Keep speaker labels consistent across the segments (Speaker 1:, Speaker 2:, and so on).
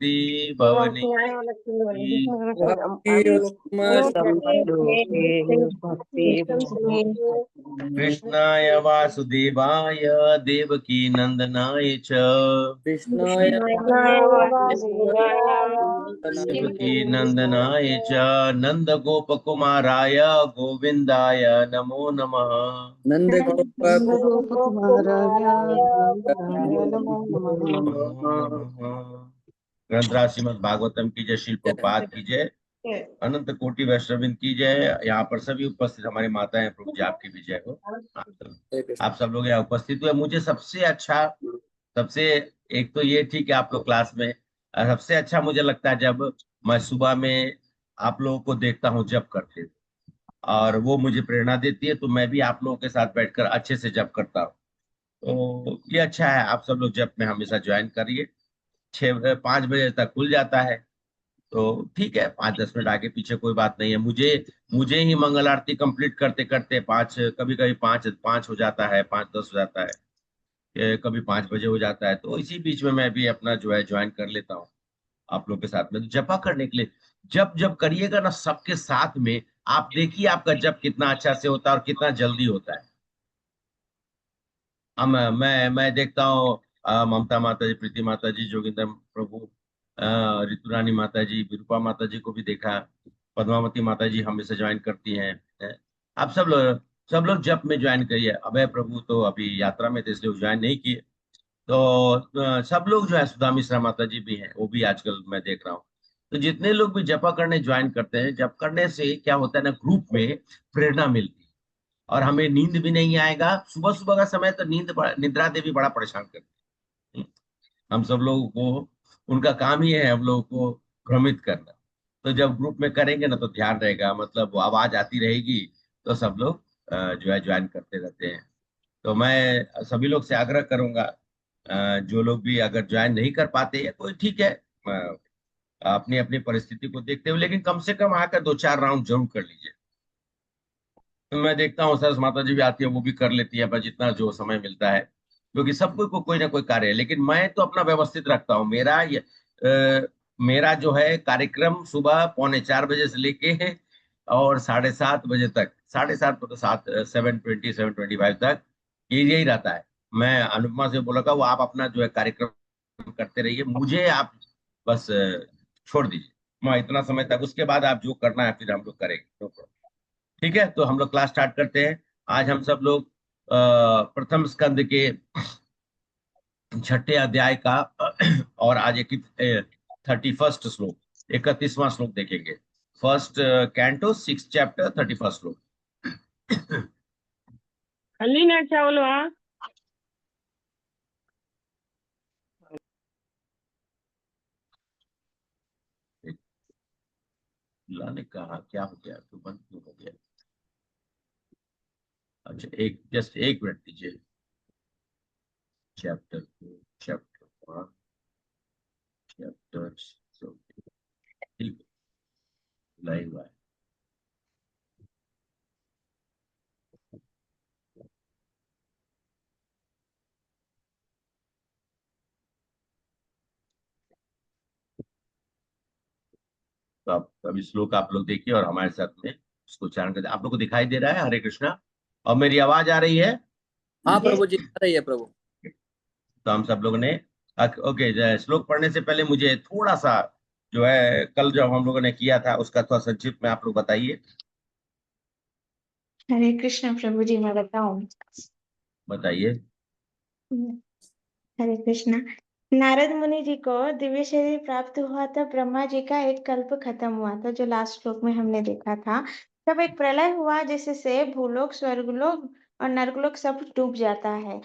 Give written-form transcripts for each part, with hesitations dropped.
Speaker 1: भक्ति भवनी कृष्णाय वासुदेवाय देवकी नंदनाय च
Speaker 2: कृष्णाय
Speaker 1: देवकी नंदनाय च नंद गोप कुमाराय गोविंदाय नमो नमः।
Speaker 2: नंद
Speaker 1: नमो नमः। ग्रंथराज श्रीमद् भागवतम की जय, श्रील प्रभुपाद की जय, अनंत कोटि वैष्णविंद की जय। यहाँ पर सभी उपस्थित हमारी माताएं, प्रभु जी आपकी भी जय हो। आप सब लोग यहाँ उपस्थित हुए। मुझे सबसे अच्छा, सबसे एक तो ये थी कि आप लोग क्लास में, सबसे अच्छा मुझे लगता है जब मैं सुबह में आप लोगों को देखता हूँ जप करते हुए, और वो मुझे प्रेरणा देती है, तो मैं भी आप लोगों के साथ बैठकर अच्छे से जप करता हूँ। तो ये अच्छा है, आप सब लोग जप में हमेशा ज्वाइन करिए। 5 बजे तक खुल जाता है, तो ठीक है, 5-10 मिनट आगे पीछे कोई बात नहीं है। मुझे ही मंगल आरती कंप्लीट करते करते पाँच, कभी कभी पाँच पाँच हो जाता है, 5:10 हो जाता है, कभी 5 बजे हो जाता है। तो इसी बीच में मैं भी अपना जो है ज्वाइन कर लेता हूँ आप लोग के साथ में। तो जपा करने के लिए जब जब करिएगा ना सबके साथ में, आप देखिए आपका जप कितना अच्छा से होता है और कितना जल्दी होता है। हम मैं देखता हूँ ममता माता जी, प्रीति माता जी, जोगिंदर प्रभु, ऋतु रानी माता जी, विरूपा माता जी को भी देखा, पद्मावती माता जी हमेशा ज्वाइन करती हैं। आप सब लोग जप में ज्वाइन करिए। अभय प्रभु तो अभी यात्रा में थे इसलिए ज्वाइन नहीं किए। तो सब लोग जो है, सुधा मिश्रा माता जी भी हैं, वो भी आजकल मैं देख रहा हूँ। तो जितने लोग भी जपा करने ज्वाइन करते हैं, जप करने से क्या होता है ना, ग्रुप में प्रेरणा मिलती है और हमें नींद भी नहीं आएगा। सुबह सुबह का समय तो निद्रा देवी बड़ा परेशान करती है। हम सब लोगों को, उनका काम ही है हम लोगों को भ्रमित करना। तो जब ग्रुप में करेंगे ना तो ध्यान रहेगा, मतलब वो आवाज आती रहेगी, तो सब लोग जो है ज्वाइन करते रहते हैं। तो मैं सभी लोग से आग्रह करूंगा, जो लोग भी अगर ज्वाइन नहीं कर पाते हैं कोई, ठीक है, अपनी अपनी परिस्थिति को देखते हुए, लेकिन कम से कम आकर 2-4 राउंड जरूर कर लीजिए। तो मैं देखता हूँ सरस माता जी भी आती है, वो भी कर लेती है, बस जितना जो समय मिलता है, क्योंकि सबको कोई ना कोई कार्य है। लेकिन मैं तो अपना व्यवस्थित रखता हूँ। मेरा जो है कार्यक्रम सुबह 3:45 से लेके और 7:30 बजे तक, 7:30 मतलब 7:20 7:25 तक ये यही रहता है। मैं अनुपमा से बोला था, वो आप अपना जो है कार्यक्रम करते रहिए, मुझे आप बस छोड़ दीजिए, मैं इतना समय तक, उसके बाद आप जो करना है फिर हम लोग करेंगे, no problem। ठीक है, तो हम लोग क्लास स्टार्ट करते हैं। आज हम सब लोग प्रथम स्कंद के 6ठे अध्याय का और आज 31 श्लोक, 31वां श्लोक देखेंगे। फर्स्ट कैंटो 6th चैप्टर 31 श्लोक।
Speaker 3: ಅಲ್ಲಿ ನಡ್ಸಾವಲ್ವಾ
Speaker 1: ने कहा क्या हो गया, तो बंद क्यों हो गया? अच्छा, जस्ट 1 मिनट दीजिए। चैप्टर 2, चैप्टर 1, चैप्टर, ठीक है, लाइव है। तो आप अभी श्लोक आप लोग देखिए और हमारे साथ में उसको उच्चारण करते। आप लोग को दिखाई दे रहा है? हरे कृष्णा। और मेरी आवाज आ रही है?
Speaker 2: हाँ प्रभु जी, आ रही है प्रभु।
Speaker 1: तो हम सब लोगों ने ओके, श्लोक पढ़ने से पहले मुझे थोड़ा सा जो है, कल जो हम लोगों ने किया था उसका थोड़ा संक्षिप्त में आप लोग बताइए।
Speaker 4: हरे कृष्ण प्रभु जी, मैं बताऊं?
Speaker 1: बताइए।
Speaker 4: हरे कृष्ण। नारद मुनि जी को दिव्य शरीर प्राप्त हुआ था। ब्रह्मा जी का एक कल्प खत्म हुआ था, जो लास्ट श्लोक में हमने देखा था। तब एक प्रलय हुआ जिससे भूलोक, स्वर्गलोक और नरकलोक सब डूब जाता है,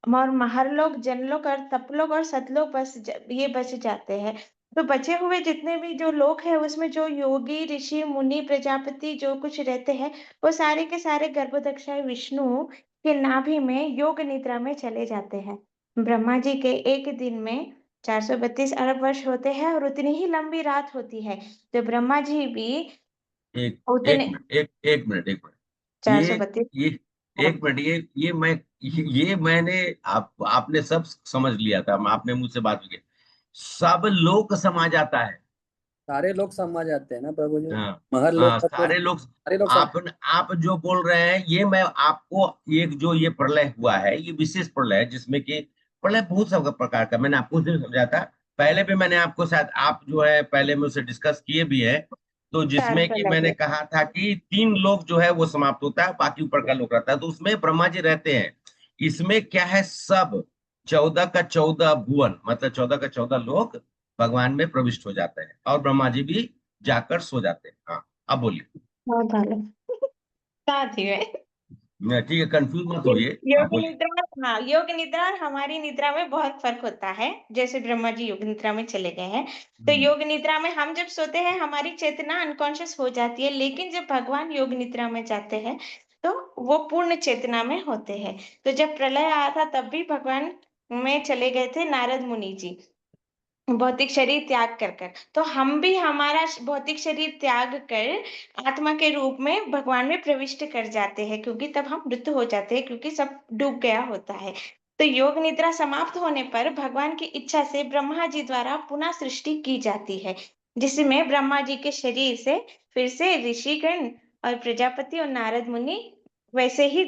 Speaker 4: और महरलोक, जनलोक और तपलोक और सतलोक ये बच जाते हैं। तो बचे हुए जितने भी जो लोक है, उसमें जो योगी, ऋषि, मुनि, प्रजापति जो कुछ रहते हैं, वो सारे के सारे गर्भोदक्षाय विष्णु के नाभि में योग निद्रा में चले जाते हैं। ब्रह्मा जी के एक दिन में 432 अरब वर्ष होते हैं और उतनी ही लंबी रात होती है। तो ब्रह्मा जी भी
Speaker 1: एक
Speaker 4: उतने
Speaker 1: एक मिनट, एक मिनट। ये
Speaker 4: 432
Speaker 1: ये एक मिनट, ये मैंने आप आपने सब समझ लिया था, आपने मुझसे बात की। सब लोग समा जाता है।
Speaker 2: सारे लोग समा जाते हैं ना प्रभु जी।
Speaker 1: हाँ
Speaker 2: महर लोग
Speaker 1: हाँ,
Speaker 2: सब लोग,
Speaker 1: सारे लोग।
Speaker 2: सारे लोग समा।
Speaker 1: आप जो बोल रहे हैं ये मैं आपको, एक जो ये प्रलय हुआ है ये विशेष प्रलय है, जिसमें कि प्रलय बहुत सब प्रकार का, मैंने आपको उस दिन समझा था। पहले भी मैंने आपको, शायद आप जो है पहले में उसे डिस्कस किए भी है, तो
Speaker 4: चार
Speaker 1: जिसमें कि
Speaker 4: प्रलय
Speaker 1: मैंने
Speaker 4: है।
Speaker 1: कहा था कि 3 लोग जो है वो समाप्त होता है, बाकी ऊपर का लोग रहता है, तो उसमें ब्रह्मा जी रहते हैं। इसमें क्या है, सब 14 का 14 भुवन, मतलब 14 का 14 लोग भगवान में प्रविष्ट हो जाते हैं, और ब्रह्मा जी भी जाकर सो जाते हैं। हाँ, अब बोलिए।
Speaker 4: बहुत भालो साथ ही में।
Speaker 1: ठीक है, कंफ्यूज मत होइए, आप
Speaker 4: योग
Speaker 1: बोलिए।
Speaker 4: निद्रा, हाँ, योग निद्रा और हमारी निद्रा में बहुत फर्क होता है। जैसे ब्रह्मा जी योग निद्रा में चले गए हैं, तो
Speaker 1: हम्म,
Speaker 4: योग निद्रा में हम जब सोते हैं हमारी चेतना अनकॉन्शियस हो जाती है, लेकिन जब भगवान योग निद्रा में जाते हैं तो वो पूर्ण चेतना में होते हैं। तो जब प्रलय आया था तब भी भगवान में चले गए थे नारद मुनि जी, भौतिक शरीर त्याग कर कर। तो हम भी हमारा भौतिक शरीर त्याग कर आत्मा के रूप में भगवान में प्रविष्ट कर जाते हैं, क्योंकि तब हम मृत हो जाते हैं, क्योंकि सब डूब गया होता है। तो योग निद्रा समाप्त होने पर भगवान की इच्छा से ब्रह्मा जी द्वारा पुनः सृष्टि की जाती है, जिसमें ब्रह्मा जी के शरीर से फिर से ऋषिगण और प्रजापति और नारद मुनि वैसे ही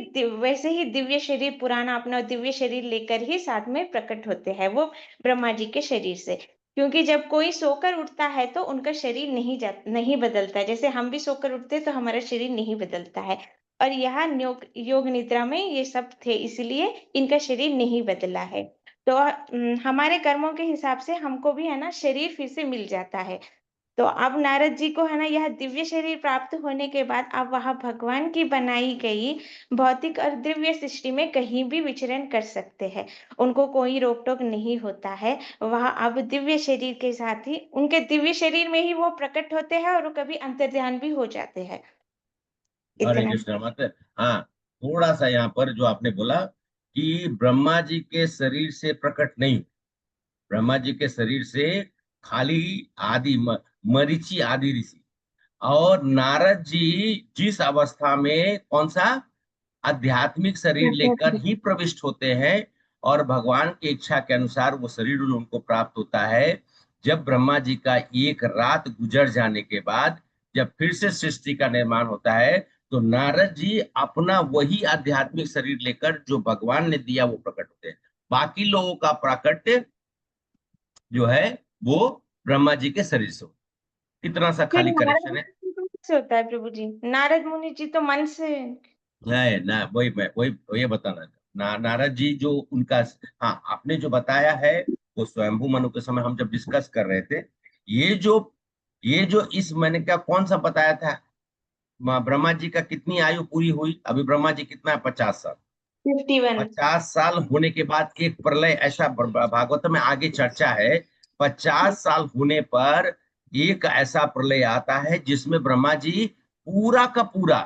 Speaker 4: दिव्य शरीर, पुराना अपना दिव्य शरीर लेकर ही साथ में प्रकट होते हैं, वो ब्रह्मा जी के शरीर से। क्योंकि जब कोई सोकर उठता है तो उनका शरीर नहीं बदलता है। जैसे हम भी सोकर उठते हैं तो हमारा शरीर नहीं बदलता है। और यहाँ योग निद्रा में ये सब थे, इसलिए इनका शरीर नहीं बदला है। तो हमारे कर्मों के हिसाब से हमको भी है ना शरीर फिर से मिल जाता है। तो अब नारद जी को है ना यह दिव्य शरीर प्राप्त होने के बाद अब वह भगवान की बनाई गई भौतिक और दिव्य सृष्टि में कहीं भी विचरण कर सकते हैं। उनको कोई रोक टोक नहीं होता है। वह अब दिव्य शरीर के साथ ही उनके दिव्य शरीर में ही वो प्रकट होते हैं और वो कभी अंतर्ध्यान भी हो जाते हैं।
Speaker 1: हरे
Speaker 4: इतना।
Speaker 1: कृष्ण मत। हाँ, थोड़ा सा यहाँ पर जो आपने बोला कि ब्रह्मा जी के शरीर से प्रकट नहीं, ब्रह्मा जी के शरीर से खाली आदि मरीचि आदि ऋषि और नारद जी जिस अवस्था में कौन सा आध्यात्मिक शरीर लेकर ही प्रविष्ट होते हैं, और भगवान की इच्छा के अनुसार वो शरीर उनको प्राप्त होता है। जब ब्रह्मा जी का एक रात गुजर जाने के बाद जब फिर से सृष्टि का निर्माण होता है, तो नारद जी अपना वही आध्यात्मिक शरीर लेकर जो भगवान ने दिया वो प्रकट होते हैं। बाकी लोगों का प्राकट्य जो है वो ब्रह्मा जी के शरीर से होता है। इतना सा
Speaker 4: फिर
Speaker 1: खाली
Speaker 4: नारद
Speaker 1: करेक्शन है।
Speaker 4: मुनि जी तो कैसे होता है प्रभु जी? नारद मुनि जी तो मन से।
Speaker 1: नहीं ना, वही मैं वही ये बताना था। नारद जी जो उनका, हाँ आपने जो बताया है वो स्वयंभू मनु के समय हम जब डिस्कस कर रहे थे, ये जो ये जो इस मैंने क्या कौन सा बताया था, ब्रह्मा जी का कितनी आयु पूरी हुई, अभी ब्रह्मा जी कितना है, 50 साल।
Speaker 4: 51।
Speaker 1: 50 साल होने के बाद एक प्रलय, ऐसा भागवत में आगे चर्चा है, 50 साल होने पर एक ऐसा प्रलय आता है जिसमें ब्रह्मा जी पूरा का पूरा,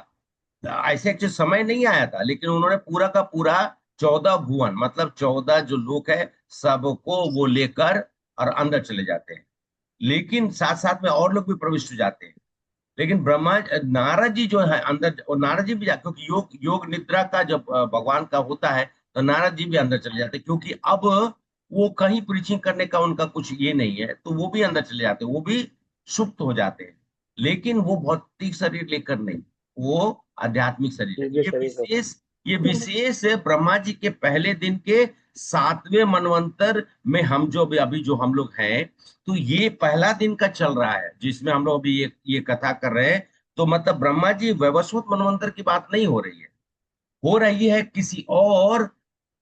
Speaker 1: ऐसे एक समय नहीं आया था, लेकिन उन्होंने पूरा का पूरा 14 भुवन, मतलब 14 जो लोग है सबको वो लेकर और अंदर चले जाते हैं। लेकिन साथ साथ में और लोग भी प्रविष्ट हो जाते हैं। लेकिन ब्रह्मा नारद जी जो है अंदर, और नारद जी भी क्योंकि योग योग निद्रा का जब भगवान का होता है, तो नारद जी भी अंदर चले जाते हैं, क्योंकि अब वो कहीं प्रीचिंग करने का उनका कुछ ये नहीं है, तो वो भी अंदर चले जाते हैं, वो भी सुप्त हो जाते हैं। लेकिन वो भौतिक शरीर लेकर नहीं, वो आध्यात्मिक शरीर है।
Speaker 2: दिव्य शरीर का।
Speaker 1: ये विशेष ब्रह्मा जी के पहले दिन के 7वें मनवंतर में हम जो अभी जो हम लोग हैं, तो ये पहला दिन का चल रहा है जिसमें हम लोग अभी ये कथा कर रहे हैं। तो मतलब ब्रह्मा जी वैवस्वत मनवंतर की बात नहीं हो रही है, हो रही है किसी और।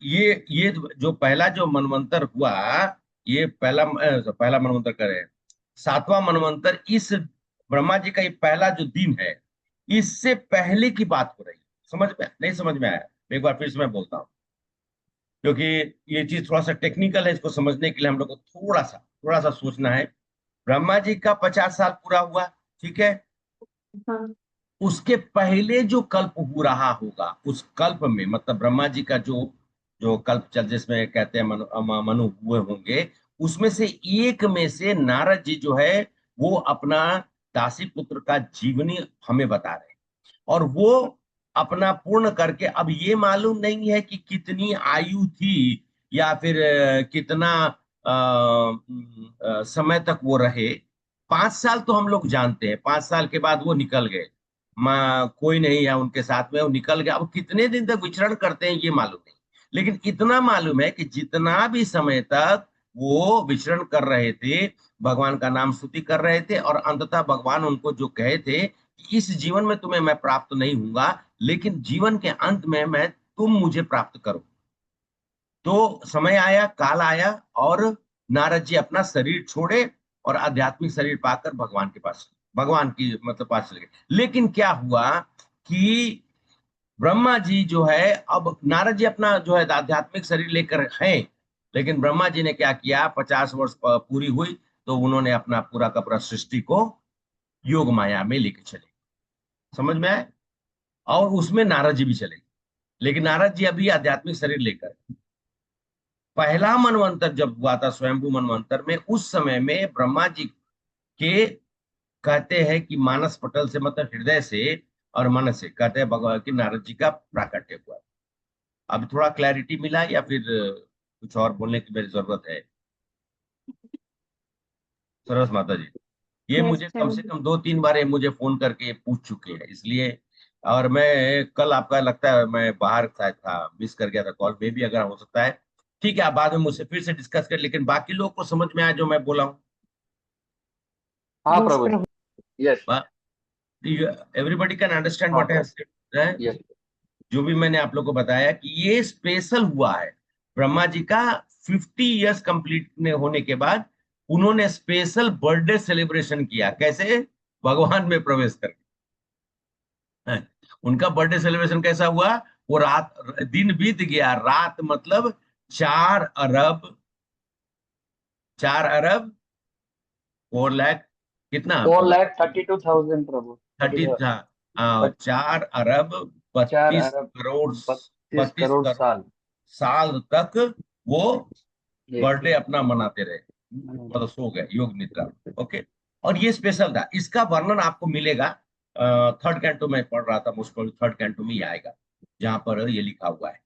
Speaker 1: ये जो पहला जो मनवंतर हुआ, ये पहला मनवंतर करे, 7वां मनवंतर, इस ब्रह्मा जी का ये पहला जो दिन है, इससे पहले की बात हो रही है। समझ में नहीं, समझ में आया? एक बार फिर से मैं बोलता हूँ, क्योंकि ये चीज थोड़ा सा टेक्निकल है, इसको समझने के लिए हम लोग को थोड़ा सा सोचना है। ब्रह्मा जी का 50 साल पूरा हुआ, ठीक है।
Speaker 4: हाँ।
Speaker 1: उसके पहले जो कल्प हो रहा होगा, उस कल्प में मतलब ब्रह्मा जी का जो जो कल्प चल, जिसमें कहते हैं मनु हुए होंगे, उसमें से एक में से नारद जी जो है वो अपना दासी पुत्र का जीवनी हमें बता रहे हैं। और वो अपना पूर्ण करके, अब ये मालूम नहीं है कि कितनी आयु थी या फिर कितना समय तक वो रहे। 5 साल तो हम लोग जानते हैं, 5 साल के बाद वो निकल गए, माँ कोई नहीं है उनके साथ में, वो निकल गया। अब कितने दिन तक विचरण करते हैं ये मालूम नहीं, लेकिन इतना मालूम है कि जितना भी समय तक वो विचरण कर रहे थे, भगवान का नाम स्तुति कर रहे थे, और अंततः भगवान उनको जो कहे थे कि इस जीवन में तुम्हें मैं प्राप्त नहीं होऊंगा, लेकिन जीवन के अंत में मैं तुम मुझे प्राप्त करो। तो समय आया, काल आया, और नारद जी अपना शरीर छोड़े और आध्यात्मिक शरीर पाकर भगवान के पास, भगवान की मतलब पास चले गए। लेकिन क्या हुआ कि ब्रह्मा जी जो है, अब नारद जी अपना जो है आध्यात्मिक शरीर लेकर हैं, लेकिन ब्रह्मा जी ने क्या किया, 50 वर्ष पूरी हुई तो उन्होंने अपना पूरा का पूरा सृष्टि को योग माया में लेके चले। समझ में आए? और उसमें नारद जी भी चले, लेकिन नारद जी अभी आध्यात्मिक शरीर लेकर। पहला मनवंतर जब हुआ था, स्वयंभू मनवंतर में, उस समय में ब्रह्मा जी के कहते हैं कि मानस पटल से, मतलब हृदय से और मन से, कहते हैं भगवान की नारद जी का प्राकट्य हुआ। अब थोड़ा क्लैरिटी मिला या फिर कुछ और बोलने की मेरी जरूरत है? सरस माता जी, ये
Speaker 4: यस
Speaker 1: मुझे कम से
Speaker 4: प्रभु।
Speaker 1: कम 2-3 बार ये मुझे फोन करके पूछ चुके हैं, इसलिए। और मैं कल, आपका लगता है मैं बाहर शायद था, मिस कर गया था कॉल में भी, अगर हो सकता है। ठीक है, आप बाद में मुझसे फिर से डिस्कस कर, लेकिन बाकी लोग को समझ में आया जो मैं बोला हूँ?
Speaker 5: हाँ
Speaker 4: यस
Speaker 5: प्रभु
Speaker 4: प्रभु।
Speaker 5: जी, यस
Speaker 1: एवरीबडी कैन अंडरस्टैंड
Speaker 5: हाँ
Speaker 1: व्हाट आई
Speaker 5: प्रभु,
Speaker 1: सेड?
Speaker 5: यस
Speaker 1: जो भी मैंने आप लोग को बताया कि ये स्पेशल हुआ है, ब्रह्मा जी का 50 इयर्स कंप्लीट होने के बाद उन्होंने स्पेशल बर्थडे सेलिब्रेशन किया। कैसे? भगवान में प्रवेश करके। हैं। उनका बर्थडे सेलिब्रेशन कैसा हुआ? वो रात, दिन बीत गया, रात मतलब 4 अरब, 4 अरब 4 लाख, कितना?
Speaker 5: 4,32,000 प्रभु,
Speaker 1: 30 था। 4 अरब
Speaker 5: चार
Speaker 1: 32
Speaker 5: अरब
Speaker 1: करोड़,
Speaker 5: 32 करोड़
Speaker 1: 32 करोड़
Speaker 5: साल।
Speaker 1: साल तक वो
Speaker 5: यस
Speaker 1: बर्थडे अपना मनाते रहे, मतलब सो गए, योग निद्रा। ओके। और ये स्पेशल था, इसका वर्णन आपको मिलेगा, थर्ड कैंटो में पढ़ रहा था, मुझको थर्ड कैंटो में ही आएगा, जहां पर ये लिखा हुआ है।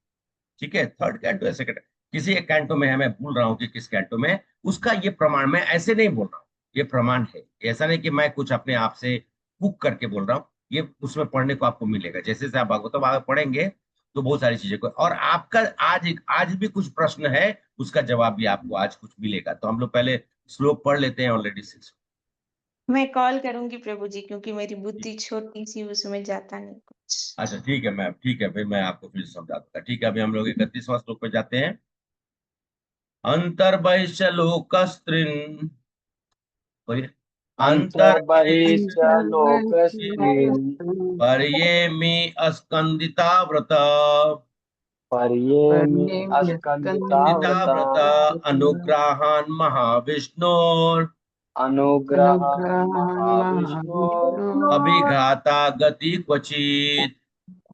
Speaker 1: ठीक है, थर्ड कैंटो है, सेकंड, किसी एक कैंटो में है, मैं भूल रहा हूँ कि किस कैंटो में। उसका ये प्रमाण, मैं ऐसे नहीं बोल रहा हूँ, ये प्रमाण है। ऐसा नहीं कि मैं कुछ अपने आप से कुक करके बोल रहा हूँ, ये उसमें पढ़ने को आपको मिलेगा। जैसे जैसे आप भागवतम आगे पढ़ेंगे तो बहुत सारी चीजें को, और आपका आज भी कुछ प्रश्न है, उसका जवाब भी आपको आज कुछ मिलेगा। तो हम लोग पहले श्लोक पढ़ लेते हैं, ऑलरेडी 6।
Speaker 4: मैं कॉल करूंगी प्रभु जी, क्योंकि मेरी बुद्धि छोटी सी, उसमें जाता नहीं कुछ।
Speaker 1: अच्छा ठीक है मैम, ठीक है, फिर मैं आपको फिर समझा दूंगा। ठीक है, अभी हम लोग 31वां श्लोक पे जाते हैं। अंतर्बहिश्च लोकस्त्रीन्, बोलिए। अंतर्बहिश्च
Speaker 5: अंतर्बहिश्च लोकस्त्रीन्
Speaker 1: पर्येमि अस्कंदिता व्रत,
Speaker 5: पर्येमि अस्कन्दिताव्रता
Speaker 1: व्रत अनुग्रहान् महाविष्णोर्
Speaker 5: अनुग्रहान् महाविष्णो
Speaker 1: अभिघाता गति क्वचित्,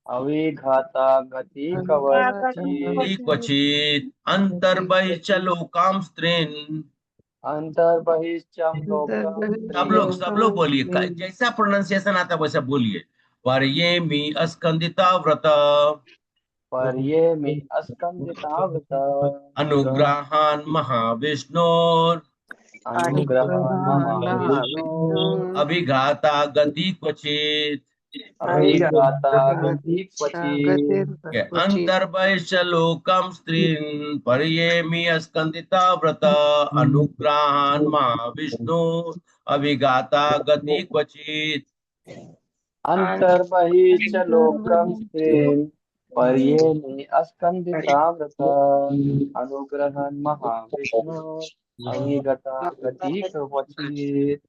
Speaker 5: अविघाता गति कवचित्
Speaker 1: क्वचित् अंतर्बहिश्च लोकां स्त्रीन्।
Speaker 5: अंतर्बहिश्च लोकं
Speaker 1: सब लोग बोलिए, जैसा प्रोनाउंसिएशन आता है वैसा बोलिए। पर्येमि अस्कंदिता व्रत
Speaker 5: पर्येमि अस्कन्दिताव्रता
Speaker 1: अनुग्रहान् महाविष्णोर्
Speaker 5: अनुग्रहान् महाविष्णो
Speaker 1: अभिघाता गति क्वचित्,
Speaker 5: अभिघाता गति क्वचित्
Speaker 1: अंतर्बहिश्च लोकं स्त्रीन् पर्येमि अस्कंदिता व्रत अनुग्रहान् महाविष्णु अभिघाता गति क्वचित्।
Speaker 5: अंतर्बहिश्च लोकं स्त्रीन् पर्येमि अस्कन्दिताव्रता अनुग्रहान् महाविष्णो अभिघाता गति क्वचित्।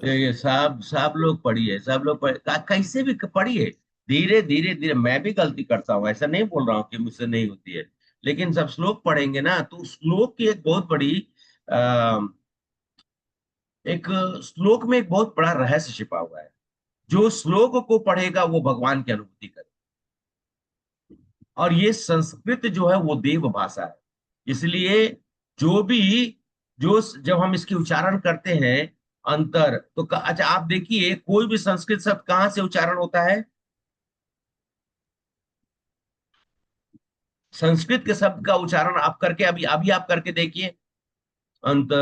Speaker 1: ये सब लोग पढ़िए, सब लोग कैसे भी पढ़िए, धीरे धीरे धीरे। मैं भी गलती करता हूँ, ऐसा नहीं बोल रहा हूँ कि मुझसे नहीं होती है, लेकिन सब श्लोक पढ़ेंगे ना, तो श्लोक की एक बहुत बड़ी आ, एक श्लोक में एक बहुत बड़ा रहस्य छिपा हुआ है। जो श्लोक को पढ़ेगा वो भगवान की अनुभूति करे। और ये संस्कृत जो है वो देव भाषा है, इसलिए जो भी, जो जब हम इसकी उच्चारण करते हैं अंतर, तो अच्छा आप देखिए, कोई भी संस्कृत शब्द कहाँ से उच्चारण होता है? संस्कृत के शब्द का उच्चारण आप करके, अभी अभी आप करके देखिए, अंत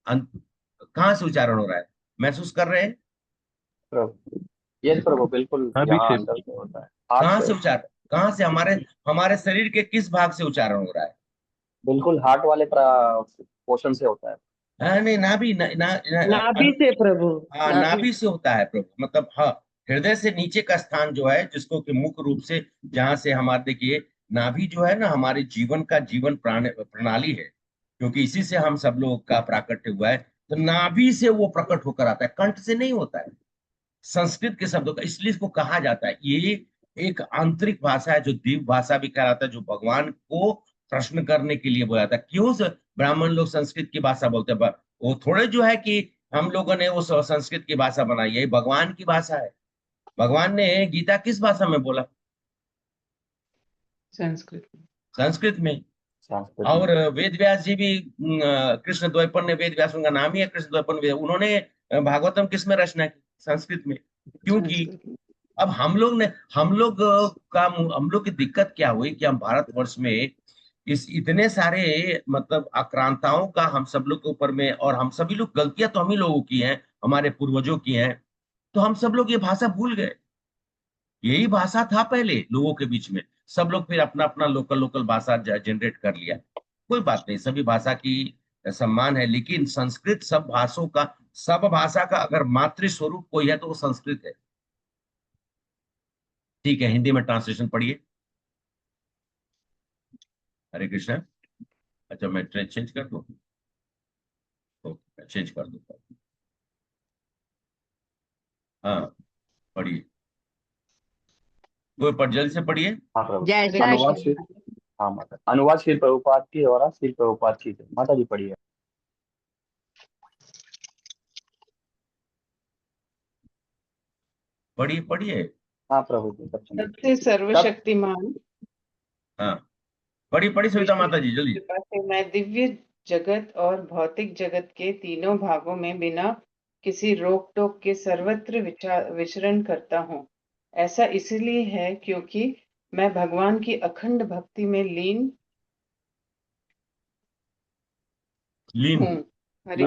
Speaker 1: अंत कहाँ से उच्चारण हो रहा है, महसूस कर रहे हैं?
Speaker 5: प्रभु, यस प्रभु, बिल्कुल
Speaker 6: नाभि
Speaker 5: यहाँ
Speaker 6: से।
Speaker 5: अंदर से होता है, हार्ट
Speaker 1: कहाँ
Speaker 5: से।
Speaker 1: से उच्चारण, कहाँ से, हमारे हमारे शरीर के किस भाग से उच्चारण हो रहा है?
Speaker 5: बिल्कुल हार्ट वाले पोर्शन से होता है।
Speaker 1: हाँ, नहीं, नाभि
Speaker 3: नाभि से प्रभु।
Speaker 1: हाँ, नाभि से होता है प्रभु, मतलब हाँ, हृदय से नीचे का स्थान जो है, जिसको कि मुख्य रूप से जहाँ से हमारे, देखिए, नाभि जो है ना, हमारे जीवन का जीवन प्रणाली है, क्योंकि इसी से हम सब लोग का प्राकट्य हुआ है। तो नाभि से वो प्रकट होकर आता है, कंठ से नहीं होता है। संस्कृत के शब्दों का, इसलिए इसको कहा जाता है, ये एक आंतरिक भाषा है, जो दिव्य भाषा भी कहलाता है, जो भगवान को प्रश्न करने के लिए बोला जाता है। क्यों ब्राह्मण लोग संस्कृत की भाषा बोलते हैं? वो थोड़े जो है कि हम लोगों ने वो संस्कृत की भाषा बनाई है, ये भगवान की भाषा है। भगवान ने गीता किस भाषा में बोला?
Speaker 3: संस्कृत।
Speaker 1: संस्कृत में।
Speaker 5: संस्कृत
Speaker 1: और
Speaker 5: में।
Speaker 1: वेद व्यास जी भी, कृष्ण द्वैपायन ने, वेद व्यास उनका नाम ही है कृष्ण द्वैपायन, उन्होंने भागवतम किस में रचना की? संस्कृत में। क्योंकि अब हम लोग की दिक्कत क्या हुई कि हम भारतवर्ष में इस इतने सारे मतलब आक्रांताओं का हम सब लोग के ऊपर में, और हम सभी लोग, गलतियां तो हम ही लोगों की हैं, हमारे पूर्वजों की हैं, तो हम सब लोग ये भाषा भूल गए। यही भाषा था पहले लोगों के बीच में, सब लोग फिर अपना अपना लोकल लोकल भाषा जनरेट कर लिया। कोई बात नहीं, सभी भाषा की सम्मान है, लेकिन संस्कृत सब भाषा का अगर मातृ स्वरूप कोई है तो वो संस्कृत है। ठीक है, हिंदी में ट्रांसलेशन पढ़िए। हरे कृष्णा। अच्छा, मैं ट्रेन चेंज कर दूं? ओके, चेंज कर दूंगा। हाँ, पढ़िए, कोई पर जल्दी से पढ़िए।
Speaker 5: हाँ प्रभु।
Speaker 3: जय
Speaker 5: अनुवाद
Speaker 3: श्री
Speaker 5: श्री, हाँ माता, अनुवाद श्री प्रभुपाद की द्वारा श्री प्रभुपाद की जय। माता जी पढ़िए।
Speaker 1: पढ़िए पढ़िए।
Speaker 5: हाँ प्रभु जी, सब सुनिए।
Speaker 3: सबसे सर्वशक्तिमान
Speaker 1: हाँ, पढ़िए पढ़िए सविता
Speaker 3: विष्णु
Speaker 1: माता जी,
Speaker 3: की
Speaker 1: जल्दी।
Speaker 3: कृपा से मैं दिव्य जगत और भौतिक जगत के तीनों भागों में बिना किसी रोक टोक के सर्वत्र विचरण करता हूँ। ऐसा इसलिए है क्योंकि मैं भगवान की अखंड भक्ति में लीन
Speaker 1: लीन
Speaker 3: हूँ।
Speaker 1: हूँ।
Speaker 3: हरे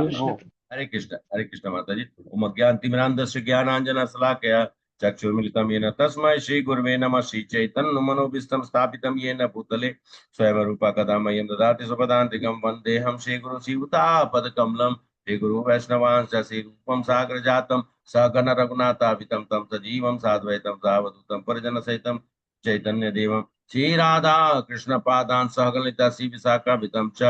Speaker 3: कृष्ण।
Speaker 1: हरे कृष्ण माता जी। ओम अज्ञानतिमिरान्धस्य ज्ञानाञ्जन शलाकया चक्षुर्मिलितं येन तस्मै श्री गुरुवे नमः। श्री चैतन्य मनोभीष्टं स्थापितं येन भूतले स्वयं रूपा कदा मह्यं ददाति स्वपदान्तिकं वन्देऽहं श्रीगुरुं श्रीयुतापदकमलं। श्रीगुरु वैष्णवांश्च श्रीरूपं साग्रजातं सहगण रघुनाथाभितं तं सजीवं साद्वैतं सावधूतं परिजनसहितं चैतन्य देवं श्री राधा कृष्ण पादान् सहगणिता श्री विशाखाभितं च।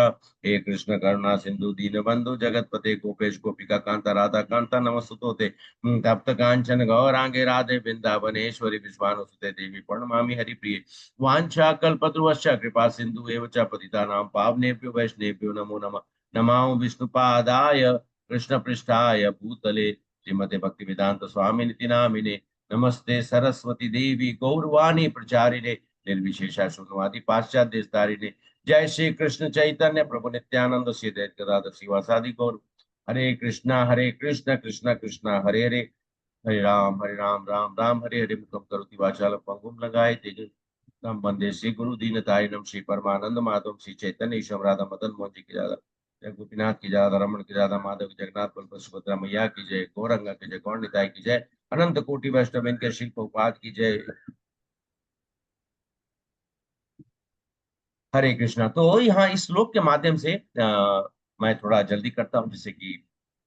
Speaker 1: हे कृष्ण करुणा सिंधु दीन बंधु जगतपते गोपेश गोपिका कांता राधा कांता नमस्तुते तप्त कांचन गौरांगे राधे वृंदावनेश्वरी विश्वानुसुते देवी प्रणमामि हरिप्रिये। वांछा कल्पतरुश्च कृपा सिंधु एव च पतितानां पावनेभ्यो वैष्णवेभ्यो नमो नमः। नमामि विष्णुपादाय कृष्ण पृष्ठाय भूतले श्रीमते भक्ति वेदांत स्वामिनिति नामिने। नमस्ते सरस्वती देवी गौरवाणी प्रचारिणे निर्विशेषा शून्यवादी पाश्चात्य देशतारिणे। जय श्री कृष्ण चैतन्य प्रभु नित्यानंद श्री अद्वैत गदाधर श्रीवासादि गौर। हरे कृष्णा कृष्णा कृष्णा हरे हरे, हरे राम राम राम हरे हरे। मुखम करोति वाचालं पंगुं लंघयते गिरिं वंदे श्री गुरु दीनतारिणं। श्री परमानंद माधव श्री चैतन्य ईश्वर राधा मदन मोहन जी की ज्यादा, जय गोपीनाथ की ज्यादा, रमन की ज्यादा, माधव की जगन्नाथ बलभद्र सुभद्रा मैया की जय, गौरंगा की जय, गौर निताई की जय, अनंत कोटि वैष्णव के श्री प्रभुपाद की जय। हरे कृष्णा। तो यहाँ इस श्लोक के माध्यम से मैं थोड़ा जल्दी करता हूँ, जिससे कि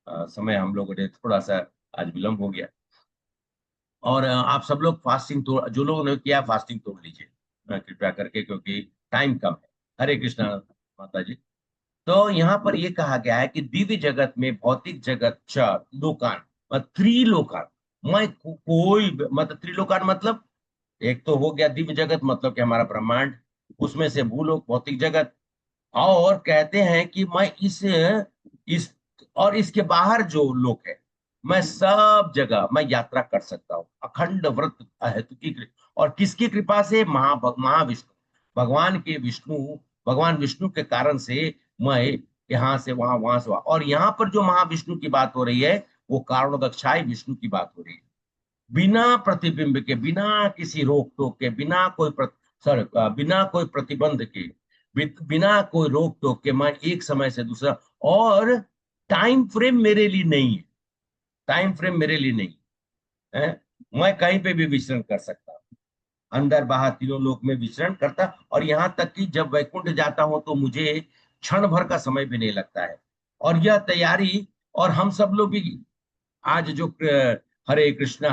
Speaker 1: समय हम लोगों ने थोड़ा सा आज विलंब हो गया। और आप सब लोग फास्टिंग तोड़, जो लोगों ने किया फास्टिंग तोड़ लीजिए कृपया करके, क्योंकि टाइम कम है। हरे कृष्णा माता जी। तो यहाँ पर ये कहा गया है कि दिव्य जगत में भौतिक जगत च लोकान, त्रिलोकान, मैं कोई मतलब त्रिलोकान मतलब, एक तो हो गया दिव्य जगत मतलब कि हमारा ब्रह्मांड, उसमें से भूलोक भौतिक जगत, और कहते हैं कि मैं इस और इसके बाहर जो लोक है, मैं सब जगह मैं यात्रा कर सकता हूँ अखंड व्रत हेतु की और किसकी कृपा से? महाविष्णु, भगवान के विष्णु, भगवान विष्णु के कारण से मैं यहाँ से वहां, वहां से वहां। और यहाँ पर जो महाविष्णु की बात हो रही है, वो कारणोदक्षाय विष्णु की बात हो रही है। बिना प्रतिबिंब के, बिना किसी रोक टोक के, बिना कोई प्रतिबंध के, बिना कोई रोक टोक के मैं एक समय से दूसरा, और टाइम फ्रेम मेरे लिए नहीं है, टाइम फ्रेम मेरे लिए नहीं है। मैं कहीं पे भी विचरण कर सकता हूँ, अंदर बाहर तीनों लोक में विचरण करता, और यहां तक कि जब वैकुंठ जाता हूं तो मुझे क्षण भर का समय भी नहीं लगता है। और यह तैयारी, और हम सब लोग भी आज जो हरे कृष्ण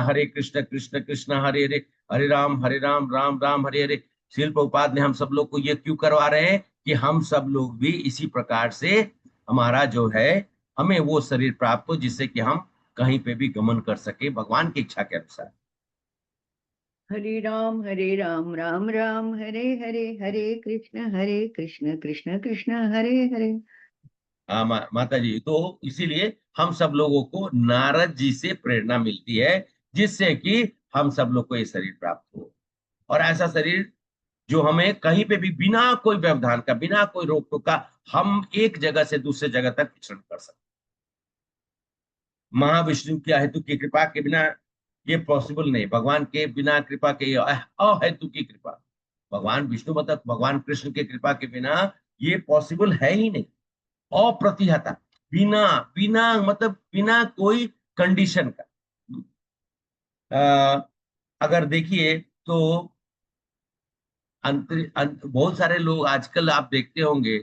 Speaker 1: कृष्ण कृष्ण हरे हरे, हरे राम राम राम हरे हरे, शिल प्रभुपाद ने हम सब लोग को ये क्यों करवा रहे हैं कि हम सब लोग भी इसी प्रकार से हमारा जो है, हमें वो शरीर प्राप्त हो जिससे कि हम कहीं पे भी गमन कर सके भगवान की इच्छा के अनुसार।
Speaker 6: हरे राम राम राम हरे हरे, हरे कृष्ण कृष्ण कृष्ण हरे हरे।
Speaker 1: हाँ माता जी, तो इसीलिए हम सब लोगों को नारद जी से प्रेरणा मिलती है, जिससे कि हम सब लोग को ये शरीर प्राप्त हो, और ऐसा शरीर जो हमें कहीं पे भी बिना कोई व्यवधान का, बिना कोई रोक टोक का, हम एक जगह से दूसरे जगह तक विचरण कर सकते। महाविष्णु की अहेतु की कृपा के बिना ये पॉसिबल नहीं, भगवान के बिना कृपा के, अहेतु की कृपा, भगवान विष्णु मतलब भगवान कृष्ण की कृपा के बिना ये पॉसिबल है ही नहीं। अप्रतिहता, बिना बिना मतलब बिना कोई कंडीशन का। अगर देखिए तो बहुत सारे लोग आजकल आप देखते होंगे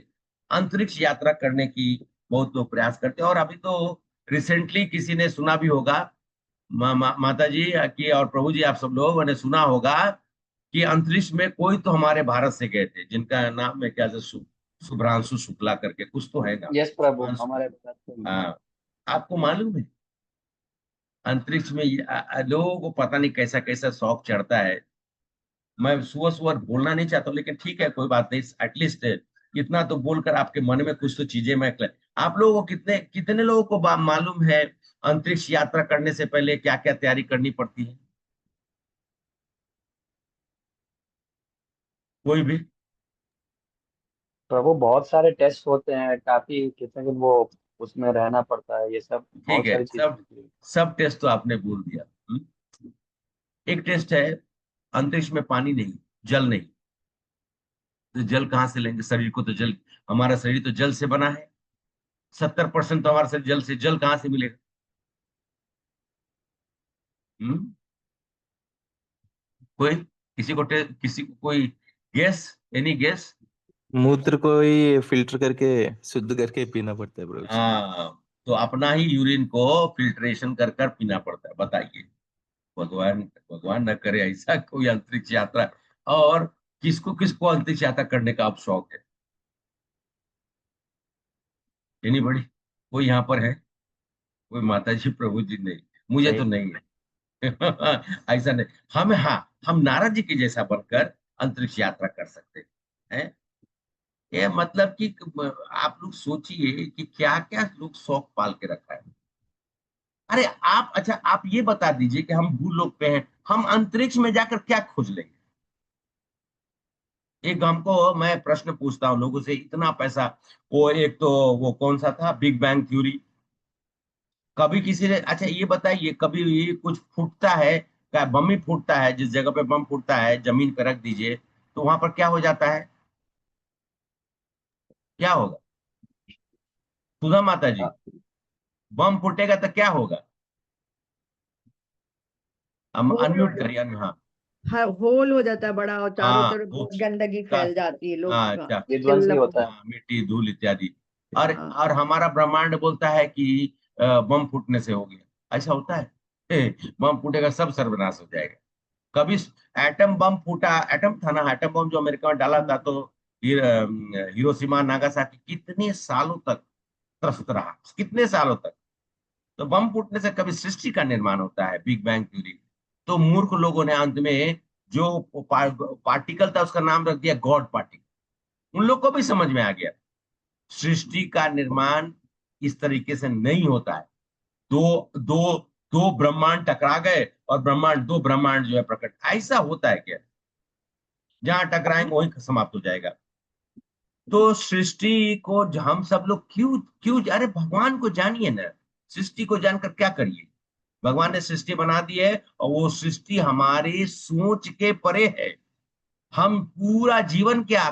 Speaker 1: अंतरिक्ष यात्रा करने की बहुत लोग प्रयास करते हैं। और अभी तो रिसेंटली किसी ने सुना भी होगा, माता जी की और प्रभु जी, आप सब लोगों ने सुना होगा कि अंतरिक्ष में कोई तो हमारे भारत से गए थे, जिनका नाम है क्या, शुभ्रांशु शुक्ला करके कुछ तो है ना।
Speaker 5: यस प्रभु, हमारे बताते हैं।
Speaker 1: हाँ, आपको मालूम है अंतरिक्ष में लोगों को पता नहीं कैसा कैसा शौक चढ़ता है। मैं सुबह सुबह बोलना नहीं चाहता हूँ, लेकिन ठीक है, कोई बात नहीं, एटलीस्ट इतना तो बोलकर आपके मन में कुछ तो चीजें मैं आप लोगों को कितने कितने लोगों को मालूम है अंतरिक्ष यात्रा करने से पहले क्या क्या तैयारी करनी पड़ती है? कोई भी?
Speaker 5: प्रभु बहुत सारे टेस्ट होते हैं, काफी कितने दिन वो उसमें रहना पड़ता है, ये सब
Speaker 1: ठीक
Speaker 5: बहुत
Speaker 1: है,
Speaker 5: सारी चीजें
Speaker 1: सब
Speaker 5: होती है।
Speaker 1: सब टेस्ट तो आपने बोल दिया। एक टेस्ट है, अंतरिक्ष में पानी नहीं, जल नहीं, तो जल कहाँ से लेंगे? शरीर को तो जल, हमारा शरीर तो जल से बना है, 70% तो हमारा शरीर जल से, जल कहाँ से मिलेगा? हम्म कोई, किसी को कोई गेस, एनी गेस?
Speaker 7: मूत्र को ही फिल्टर करके शुद्ध करके पीना पड़ता है प्रभु जी।
Speaker 1: हाँ, तो अपना ही यूरिन को फिल्ट्रेशन कर कर पीना पड़ता है, बताइए। भगवान भगवान न करे ऐसा कोई अंतरिक्ष यात्रा। और किसको किसको अंतरिक्ष यात्रा करने का अब शौक है? एनी बड़ी? कोई यहाँ पर है? कोई माता जी प्रभु जी? नहीं, मुझे तो
Speaker 5: नहीं।
Speaker 1: नहीं है। ऐसा नहीं। हाँ, हम नारद जी के जैसा बनकर अंतरिक्ष यात्रा कर सकते हैं। ये मतलब कि आप लोग सोचिए कि क्या क्या लोग शौक पाल के रखा है। अरे आप, अच्छा आप ये बता दीजिए कि हम भूलोक पे हैं, हम अंतरिक्ष में जाकर क्या खोज लेंगे? एक हमको, मैं प्रश्न पूछता हूँ लोगों से, इतना पैसा, वो एक तो वो कौन सा था, बिग बैंग थ्योरी, कभी किसी ने, अच्छा ये बताइए, कभी ये कुछ फूटता है क्या? बम ही फूटता है, जिस जगह पे बम फूटता है जमीन पे रख दीजिए तो वहां पर क्या हो जाता है? क्या होगा? सुधा माता जी,
Speaker 5: हाँ,
Speaker 1: बम फूटेगा तो क्या होगा? हम
Speaker 6: होल हो
Speaker 1: अनम्यूट करिए,
Speaker 6: जाता
Speaker 1: हाँ।
Speaker 6: है, होल हो जाता है बड़ा, और चारों
Speaker 1: हाँ,
Speaker 6: तरफ गंदगी फैल जाती है, लोग
Speaker 1: हाँ, अच्छा,
Speaker 5: विध्वंस भी होता है।
Speaker 1: हाँ, मिट्टी धूल इत्यादि। और
Speaker 6: हाँ।
Speaker 1: और हमारा ब्रह्मांड बोलता है कि बम फूटने से हो गया, ऐसा होता है? बम फूटेगा सब सर्वनाश हो जाएगा। कभी एटम बम फूटा, एटम था ना, एटम बम जो अमेरिका में डाला था, तो हिरोशिमा नागासाकी कितने सालों तक त्रस्त रहा, कितने सालों तक। तो बम फूटने से कभी सृष्टि का निर्माण होता है, बिग बैंग थ्योरी। तो मूर्ख लोगों ने अंत में जो पार्टिकल था उसका नाम रख दिया गॉड पार्टिकल। उन लोग को भी समझ में आ गया सृष्टि का निर्माण इस तरीके से नहीं होता है। दो दो दो ब्रह्मांड टकरा गए और दो ब्रह्मांड जो है प्रकट, ऐसा होता है क्या? जहां टकराएंगे वहीं समाप्त हो जाएगा। तो सृष्टि को हम सब लोग क्यों क्यों, अरे भगवान को जानिए ना, सृष्टि को जानकर क्या करिए? भगवान ने सृष्टि बना दी है, और वो सृष्टि हमारी सोच के परे है। हम पूरा जीवन क्या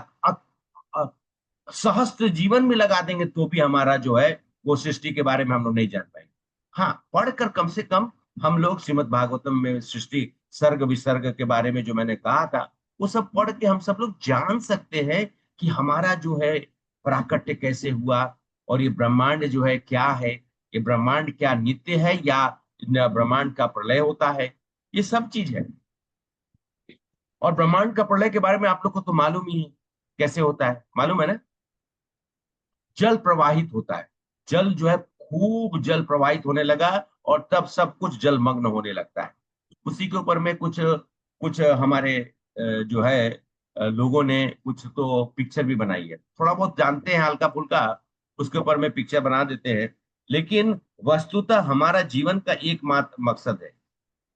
Speaker 1: सहस्त्र जीवन में लगा देंगे तो भी हमारा जो है वो सृष्टि के बारे में हम लोग नहीं जान पाएंगे। हाँ, पढ़कर कम से कम हम लोग श्रीमद् भागवतम में सृष्टि सर्ग विसर्ग के बारे में जो मैंने कहा था वो सब पढ़ के हम सब लोग जान सकते हैं कि हमारा जो है प्राकट्य कैसे हुआ, और ये ब्रह्मांड जो है क्या है, ये ब्रह्मांड क्या नित्य है या ब्रह्मांड का प्रलय होता है, ये सब चीज है। और ब्रह्मांड का प्रलय के बारे में आप लोग को तो मालूम ही है कैसे होता है, मालूम है ना? जल प्रवाहित होता है, जल जो है खूब जल प्रवाहित होने लगा और तब सब कुछ जलमग्न होने लगता है। उसी के ऊपर में कुछ कुछ हमारे जो है लोगों ने कुछ तो पिक्चर भी बनाई है, थोड़ा बहुत जानते हैं हल्का फुल्का, उसके ऊपर में पिक्चर बना देते हैं। लेकिन वस्तुतः हमारा जीवन का एकमात्र मकसद है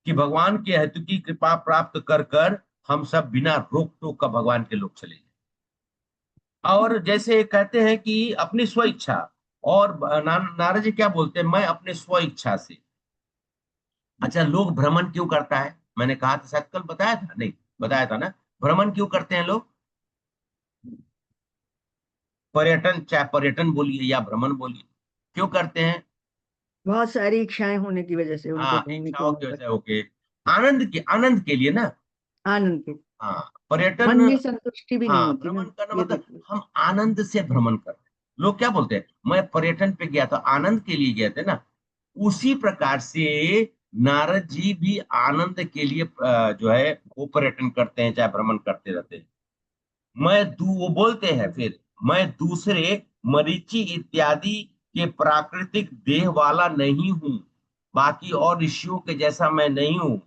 Speaker 1: कि भगवान के हेतु की कृपा प्राप्त कर कर हम सब बिना रोक टोक का भगवान के लोग चले जाएं। और जैसे कहते हैं कि अपनी स्व इच्छा, और नारद जी क्या बोलते हैं, मैं अपने स्व इच्छा से। अच्छा, लोग भ्रमण क्यों करता है? मैंने कहा था, शायद कल बताया था, नहीं बताया था ना, भ्रमण क्यों करते हैं लोग? पर्यटन, चाहे पर्यटन बोलिए या भ्रमण बोलिए, क्यों करते हैं?
Speaker 6: बहुत सारी इच्छाएं होने की वजह से उनको
Speaker 1: हाँ,
Speaker 6: घूमने
Speaker 1: इच्छाओं
Speaker 6: को
Speaker 1: की वजह
Speaker 6: मौका,
Speaker 1: से, ओके, आनंद के लिए ना।
Speaker 6: आनंद के,
Speaker 1: हाँ, पर्यटन।
Speaker 6: मन में संतुष्टि भी नहीं
Speaker 1: हाँ,
Speaker 6: होती ना,
Speaker 1: भ्रमण करना
Speaker 6: ये
Speaker 1: मतलब
Speaker 6: देखिए।
Speaker 1: हम आनंद से भ्रमण कर रहे हैं। लोग क्या बोलते हैं, मैं पर्यटन पे गया था, आनंद के लिए गए थे ना। उसी प्रकार से नारद जी भी आनंद के लिए जो है वो पर्यटन करते हैं, चाहे भ्रमण करते रहते हैं। वो बोलते हैं फिर, मैं दूसरे मरीचि इत्यादि के प्राकृतिक देह वाला नहीं हूं, बाकी और ऋषियों के जैसा मैं नहीं हूं।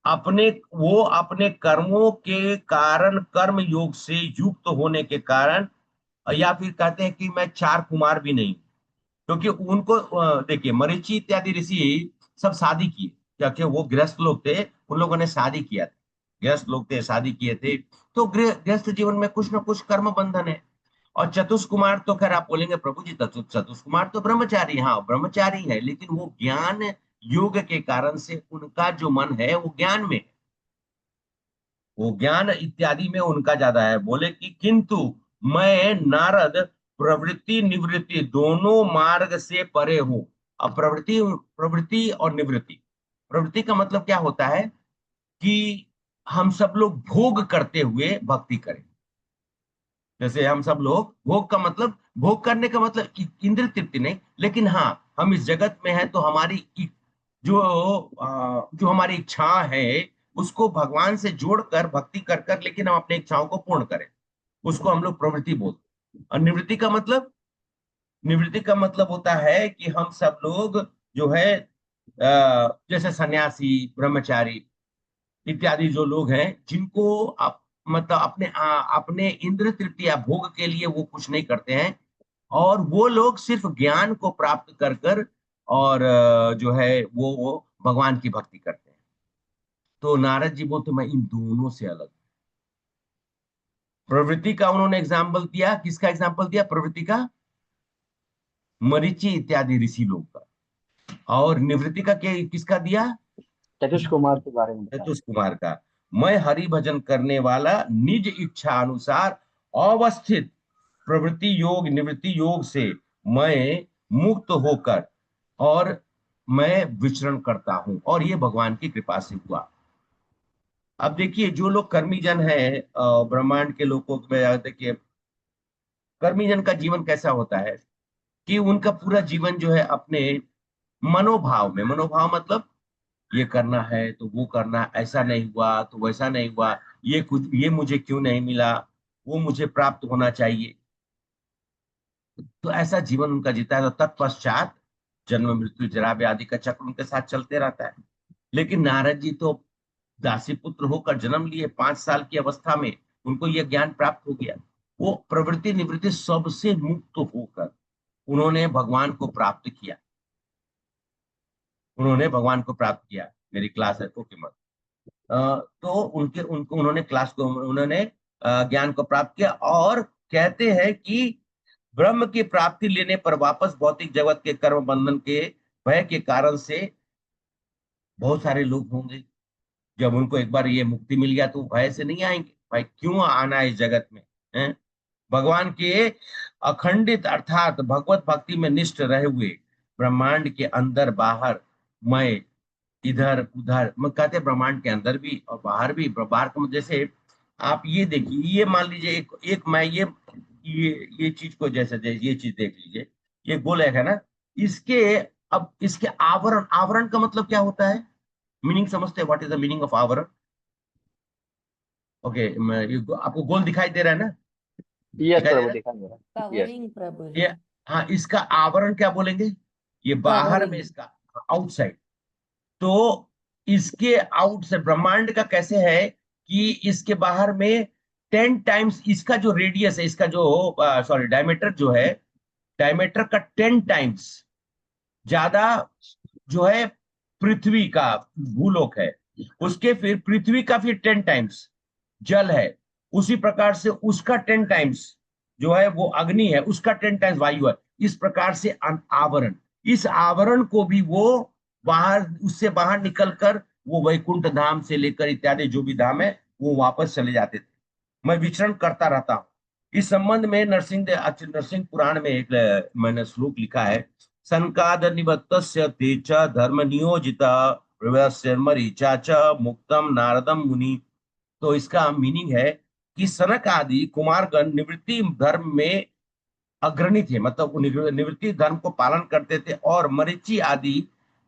Speaker 1: अपने वो अपने कर्मों के कारण, कर्म योग से युक्त होने के कारण, या फिर कहते हैं कि मैं चार कुमार भी नहीं, क्योंकि उनको देखिए, मरीचि इत्यादि ऋषि सब शादी किए, क्योंकि वो गृहस्थ लोग थे, उन लोगों ने शादी किया था, गृहस्थ लोग थे, शादी किए थे। तो गृहस्थ जीवन में कुछ ना कुछ कर्म बंधन है। और चतुष्कुमार तो खैर आप बोलेंगे प्रभु जी, चतुष्कुमार तो ब्रह्मचारी, हाँ ब्रह्मचारी है, लेकिन वो ज्ञान योग के कारण से उनका जो मन है वो ज्ञान में, वो ज्ञान इत्यादि में उनका ज्यादा है। बोले कि किंतु मैं नारद प्रवृत्ति निवृत्ति दोनों मार्ग से परे हूं। अब प्रवृत्ति प्रवृत्ति और निवृत्ति, प्रवृत्ति का मतलब क्या होता है कि हम सब लोग भोग करते हुए भक्ति करें। जैसे हम सब लोग भोग का मतलब, भोग करने का मतलब इंद्रिय तृप्ति नहीं, लेकिन हाँ हम इस जगत में हैं तो हमारी जो जो हमारी इच्छा है उसको भगवान से जोड़कर भक्ति कर कर, लेकिन हम अपनी इच्छाओं को पूर्ण करें, उसको हम लोग प्रवृत्ति बोलते हैं। और निवृत्ति का मतलब होता है कि हम सब लोग जो है जैसे सन्यासी, ब्रह्मचारी इत्यादि जो लोग हैं, जिनको मतलब अपने इंद्र तृप्ति या भोग के लिए वो कुछ नहीं करते हैं, और वो लोग सिर्फ ज्ञान को प्राप्त कर कर और जो है वो भगवान की भक्ति करते हैं। तो नारद जी बोलते मैं इन दोनों से अलग। प्रवृत्ति का उन्होंने एग्जाम्पल दिया, किसका एग्जाम्पल दिया प्रवृत्ति का? मरीचि इत्यादि ऋषि लोग का। और निवृत्ति का क्या, किसका दिया?
Speaker 5: चतुष कुमार के बारे में बताया।
Speaker 1: चतुष कुमार का। मैं हरि भजन करने वाला, निज इच्छा अनुसार अवस्थित प्रवृत्ति योग निवृत्ति योग से मैं मुक्त होकर और मैं विचरण करता हूं, और ये भगवान की कृपा से हुआ। अब देखिए, जो लोग कर्मी जन है, ब्रह्मांड के लोगों में देखिए, कर्मी जन का जीवन कैसा होता है कि उनका पूरा जीवन जो है अपने मनोभाव में, मनोभाव मतलब ये करना है तो वो करना, ऐसा नहीं हुआ तो वैसा नहीं हुआ, ये कुछ, ये मुझे क्यों नहीं मिला, वो मुझे प्राप्त होना चाहिए। तो ऐसा जीवन उनका जीता है, तो तत्पश्चात जन्म मृत्यु जरा व्याधि का चक्र उनके साथ चलते रहता है। लेकिन नारद जी तो दासी पुत्र होकर जन्म लिए, 5 साल की अवस्था में उनको यह ज्ञान प्राप्त हो गया। वो प्रवृत्ति निवृत्ति सबसे मुक्त होकर उन्होंने भगवान को प्राप्त किया, उन्होंने भगवान को प्राप्त किया। मेरी क्लास है, ओके मत। तो उनके उनको उन्होंने क्लास को उन्होंने ज्ञान को प्राप्त किया, और कहते हैं कि ब्रह्म की प्राप्ति लेने पर वापस भौतिक जगत के कर्म बंधन के भय के कारण से बहुत सारे लोग होंगे, जब उनको एक बार ये मुक्ति मिल गया तो भय से नहीं आएंगे, भाई क्यों आना है इस जगत में, हैं? भगवान के अखंडित अर्थात भगवत भक्ति में निष्ठ रहे हुए ब्रह्मांड के अंदर बाहर, मैं इधर उधर, मैं कहते ब्रह्मांड के अंदर भी और बाहर भी। बाहर को जैसे आप ये देखिए, ये मान लीजिए एक मैं ये चीज को जैसे ये चीज देख लीजिए, ये गोलक है ना, इसके अब इसके आवरण, आवरण का मतलब क्या होता है, मीनिंग समझते हैं? What is the meaning of आवरण? ओके, आपको गोल दिखाई दे रहा है ना?
Speaker 5: यस
Speaker 1: दिखाई दे
Speaker 5: प्रभु,
Speaker 1: रहा
Speaker 5: दिखाई दे रहा है। यस
Speaker 2: कवरिंग प्रभु
Speaker 1: है ये?
Speaker 2: जी।
Speaker 1: हाँ, इसका आवरण क्या बोलेंगे? ये बाहर में
Speaker 2: कवरिंग।
Speaker 1: इसका आउटसाइड। तो इसके आउट से ब्रह्मांड का कैसे है कि इसके बाहर में 10 टाइम्स इसका जो रेडियस है, इसका जो सॉरी डायमीटर जो है, डायमीटर का 10 टाइम्स ज्यादा जो है पृथ्वी का भूलोक है, उसके फिर पृथ्वी का फिर 10 टाइम्स जल है, उसी प्रकार से उसका 10 टाइम्स जो है वो अग्नि है, उसका 10 टाइम्स वायु है। इस प्रकार से आवरण, इस आवरण को भी वो बाहर, उससे बाहर निकलकर वो वैकुंठ धाम से लेकर इत्यादि जो भी धाम है वो वापस चले जाते थे। मैं विचरण करता रहता हूँ। इस संबंध में नरसिंह पुराण में एक मैंने श्लोक लिखा है, संकाद निबत्तस्य ते च धर्म नियोजिता प्रवस्य मरीचा च मुक्तम नारदम मुनि। तो इसका मीनिंग है कि सनक आदि कुमारगण निवृत्ति धर्म में अग्रणी थे, मतलब वो निवृत्ति धर्म को पालन करते थे, और मरीचि आदि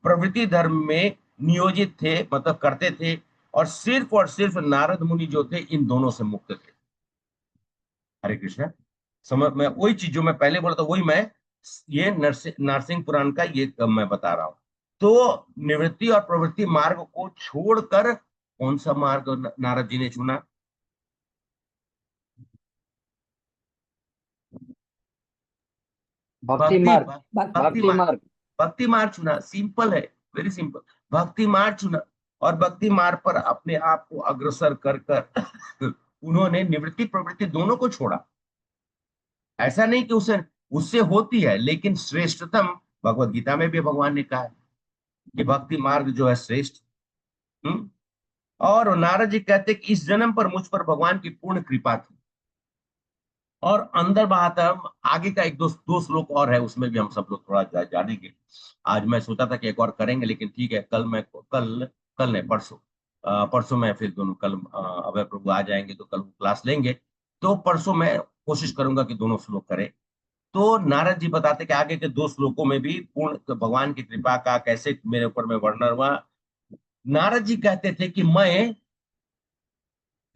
Speaker 1: प्रवृत्ति धर्म में नियोजित थे, मतलब करते थे, और सिर्फ नारद मुनि जो थे इन दोनों से मुक्त थे। हरे कृष्ण। समझ, मैं वही चीज जो मैं पहले बोला था वही मैं ये नरसिंह पुराण का ये मैं बता रहा हूं। तो निवृत्ति और प्रवृत्ति मार्ग को छोड़कर कौन सा मार्ग नारद जी ने चुना?
Speaker 5: भक्ति मार्ग,
Speaker 2: भक्ति
Speaker 5: भक्ति
Speaker 1: मार्ग,
Speaker 5: मार्ग।
Speaker 1: भक्ति मार्ग चुना। सिंपल है, वेरी सिंपल। भक्ति मार्ग चुना और भक्ति मार्ग पर अपने आप को अग्रसर कर कर उन्होंने निवृत्ति प्रवृत्ति दोनों को छोड़ा। ऐसा नहीं कि उससे होती है, लेकिन श्रेष्ठतम भगवत गीता में भी भगवान ने कहा है कि भक्ति मार्ग जो है श्रेष्ठ। और नारद जी कहते कि इस जन्म पर मुझ पर भगवान की पूर्ण कृपा थी। और अंदर बात है, आगे का एक दो श्लोक और है, उसमें भी हम सब लोग थोड़ा जानेंगे। आज मैं सोचा था कि एक और करेंगे, लेकिन ठीक है, कल नहीं, परसों मैं फिर दोनों, कल अभय प्रभु आ जाएंगे तो कल क्लास लेंगे, तो परसों मैं कोशिश करूंगा कि दोनों श्लोक करें। तो नारद जी बताते कि आगे के 2 श्लोकों में भी पूर्ण भगवान की कृपा का कैसे मेरे ऊपर में वर्णन हुआ। नारद जी कहते थे कि मैं,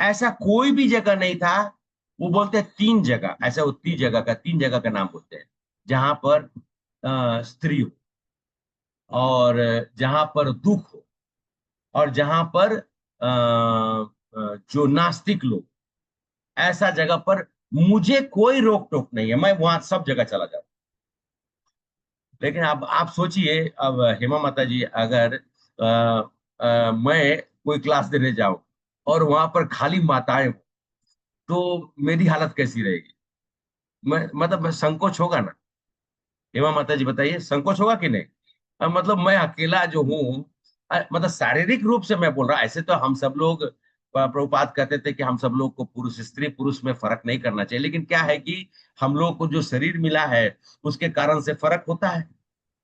Speaker 1: ऐसा कोई भी जगह नहीं था, वो बोलते हैं 3 जगह, ऐसा वो 3 जगह का नाम बोलते हैं जहां पर स्त्री हो, और जहां पर दुख हो, और जहां पर जो नास्तिक लोग, ऐसा जगह पर मुझे कोई रोक टोक नहीं है, मैं वहां सब जगह चला जाता। लेकिन अब आप सोचिए, अब हेमा माता जी, अगर मैं कोई क्लास देने जाऊं और वहां पर खाली माताएं हो, तो मेरी हालत कैसी रहेगी? मैं संकोच होगा ना? हेमा माता जी बताइए, संकोच होगा कि नहीं? मतलब मैं अकेला जो हूँ, मतलब शारीरिक रूप से मैं बोल रहा, ऐसे तो हम सब लोग, प्रभुपाद कहते थे कि हम सब लोग को पुरुष स्त्री पुरुष में फर्क नहीं करना चाहिए, लेकिन क्या है कि हम लोग को जो शरीर मिला है उसके कारण से फर्क होता है।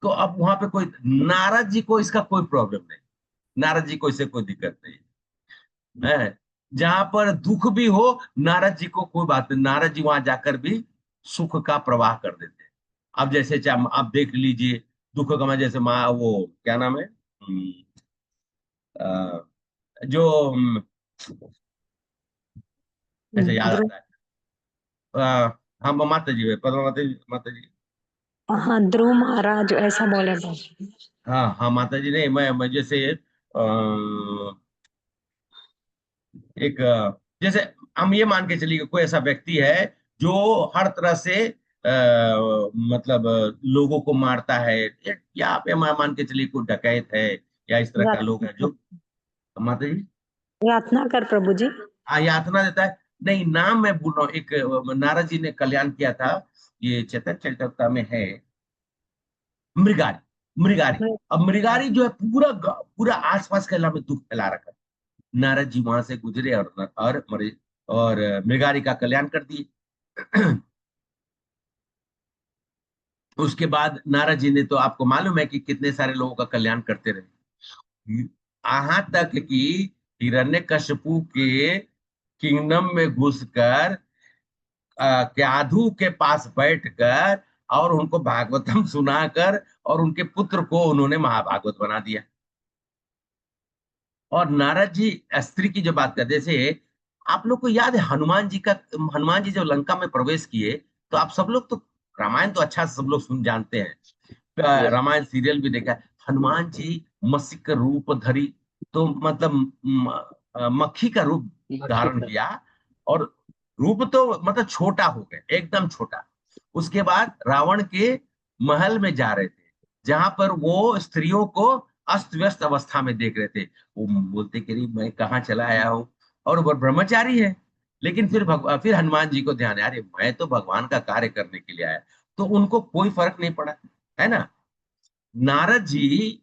Speaker 1: तो अब वहां पे कोई, नारद जी को इसका कोई प्रॉब्लम नहीं, नारद जी को इससे कोई दिक्कत नहीं है। जहां पर दुख भी हो, नारद जी को कोई बात नहीं, नारद जी वहां जाकर भी सुख का प्रवाह कर देते हैं। अब जैसे आप देख लीजिए, दुख का मैं जैसे माँ, वो क्या नाम है, अ, जो ऐसे याद
Speaker 8: ध्रुव।
Speaker 1: आता है, हाँ माता जी, पद्मा माता जी, माता जी।
Speaker 8: हाँ, ध्रुव महाराज ऐसा बोले थे।
Speaker 1: हाँ हाँ माता जी, नहीं मैं जैसे एक जैसे हम ये मान के चलिए, कोई ऐसा व्यक्ति है जो हर तरह से मतलब लोगों को मारता है, या आप ये मान के चलिए कोई डकैत है, या इस तरह का लोग है जो, माता जी,
Speaker 8: यातना कर प्रभु जी।
Speaker 1: यातना देता है। नहीं, नाम मैं बोल रहा हूँ, एक नारद जी ने कल्याण किया था, ये चैतन्य चरितामृत में है, मृगारी। मृगारी, अब मृगारी जो है पूरा आसपास के इलाके में दुख फैला रखा है। नारद जी वहां से गुजरे और मृगारी का कल्याण कर दिए। उसके बाद नारद जी ने तो आपको मालूम है कि कितने सारे लोगों का कल्याण करते रहे, यहाँ तक कि हिरण्यकशिपु के किंगडम में घुसकर क्याधु के पास बैठकर और उनको भागवतम सुनाकर और उनके पुत्र को उन्होंने महाभागवत बना दिया। और नारद जी स्त्री की जो बात करते, जैसे आप लोग को याद है हनुमान जी जब लंका में प्रवेश किए, तो आप सब लोग तो रामायण तो अच्छा से सब लोग सुन जानते हैं,
Speaker 5: Yes.
Speaker 1: रामायण सीरियल भी देखा है। हनुमान जी मत्स्य का रूप धरी, तो मतलब मक्खी का रूप धारण किया, और रूप तो मतलब छोटा हो गया, एकदम छोटा। उसके बाद रावण के महल में जा रहे थे, जहां पर वो स्त्रियों को अस्त व्यस्त अवस्था में देख रहे थे। वो बोलते कि मैं कहाँ चला आया हूँ, और वो ब्रह्मचारी है। लेकिन फिर हनुमान जी को ध्यान है, अरे मैं तो भगवान का कार्य करने के लिए आया, तो उनको कोई फर्क नहीं पड़ा, है ना। नारद जी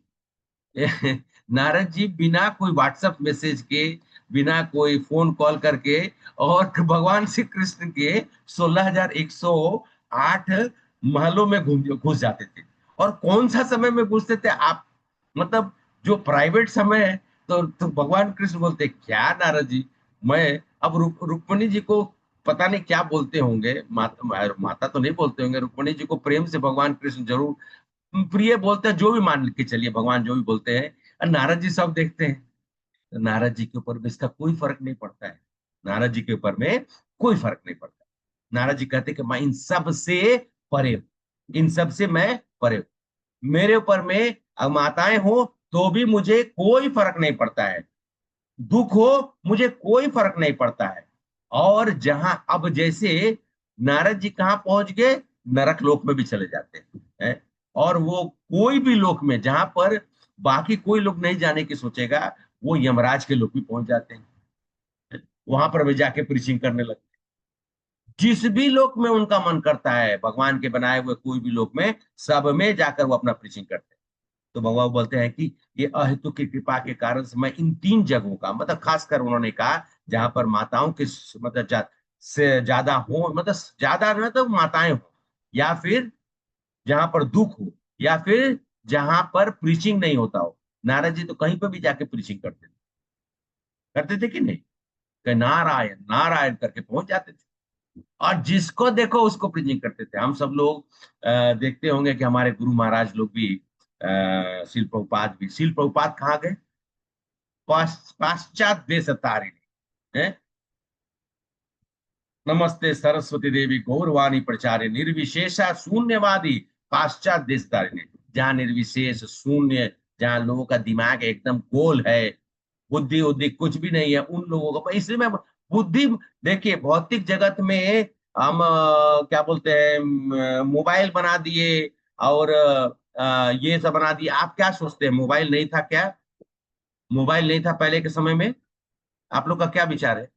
Speaker 1: नारद जी बिना कोई व्हाट्सएप मैसेज के, बिना कोई फोन कॉल करके, और भगवान श्री कृष्ण के 16,108 महलों में घुस जाते थे। और कौन सा समय में घुसते थे आप, मतलब जो प्राइवेट समय है, तो भगवान कृष्ण बोलते क्या नारद जी, मैं अब रुक्मिणी जी को पता नहीं क्या बोलते होंगे, माता तो नहीं बोलते होंगे, रुक्मिणी जी को प्रेम से भगवान कृष्ण जरूर प्रिय बोलते हैं, जो भी मान के चलिए, भगवान जो भी बोलते हैं। और नारद जी सब देखते हैं, तो नारद जी के ऊपर में इसका कोई फर्क नहीं पड़ता है, नारद जी के ऊपर में कोई फर्क नहीं पड़ता। नारद जी कहते कि मैं इन सब से परे हूं, इन सब से मैं परे हूं, मेरे ऊपर में माताएं हो तो भी मुझे कोई फर्क नहीं पड़ता है, दुख हो मुझे कोई फर्क नहीं पड़ता है। और जहां अब जैसे नारद जी कहाँ पहुंच गए, नरक लोक में भी चले जाते हैं। और वो कोई भी लोक में जहां पर बाकी कोई लोग नहीं जाने की सोचेगा, वो यमराज के लोक भी पहुंच जाते हैं, वहां पर भी जाके प्रीचिंग करने लगते हैं। जिस भी लोक में उनका मन करता है, भगवान के बनाए हुए कोई भी लोक में, सब में जाकर वो अपना प्रीचिंग करते हैं। तो भगवान बोलते हैं कि ये अहेतु की कृपा के कारण से मैं इन 3 जगहों का, मतलब खासकर उन्होंने कहा जहां पर माताओं के मतलब से ज्यादा हो, मतलब ज्यादा ना तो माताएं हो, या फिर जहां पर दुख हो, या फिर जहां पर प्रीचिंग नहीं होता हो। नारद जी तो कहीं पर भी जाके प्रीचिंग करते थे कि नहीं, कि नारायण नारायण करके पहुंच जाते थे, और जिसको देखो उसको प्रीचिंग करते थे। हम सब लोग देखते होंगे कि हमारे गुरु महाराज लोग भी, शील प्रभुपाद कहाँ गए, पाश्चात देश तारिणी है। नमस्ते सरस्वती देवी गौरवाणी प्रचारे निर्विशेषा शून्यवादी पाश्चात देश तारिणी। जहाँ निर्विशेष शून्य, जहाँ लोगों का दिमाग एकदम गोल है, बुद्धि उद्धि कुछ भी नहीं है, उन लोगों का, इसलिए मैं बुद्धि, देखिए भौतिक जगत में हम क्या बोलते हैं, मोबाइल बना दिए, और ये सब बना दिए। आप क्या सोचते हैं, मोबाइल नहीं था क्या, मोबाइल नहीं था पहले के समय में, आप लोग का क्या विचार है,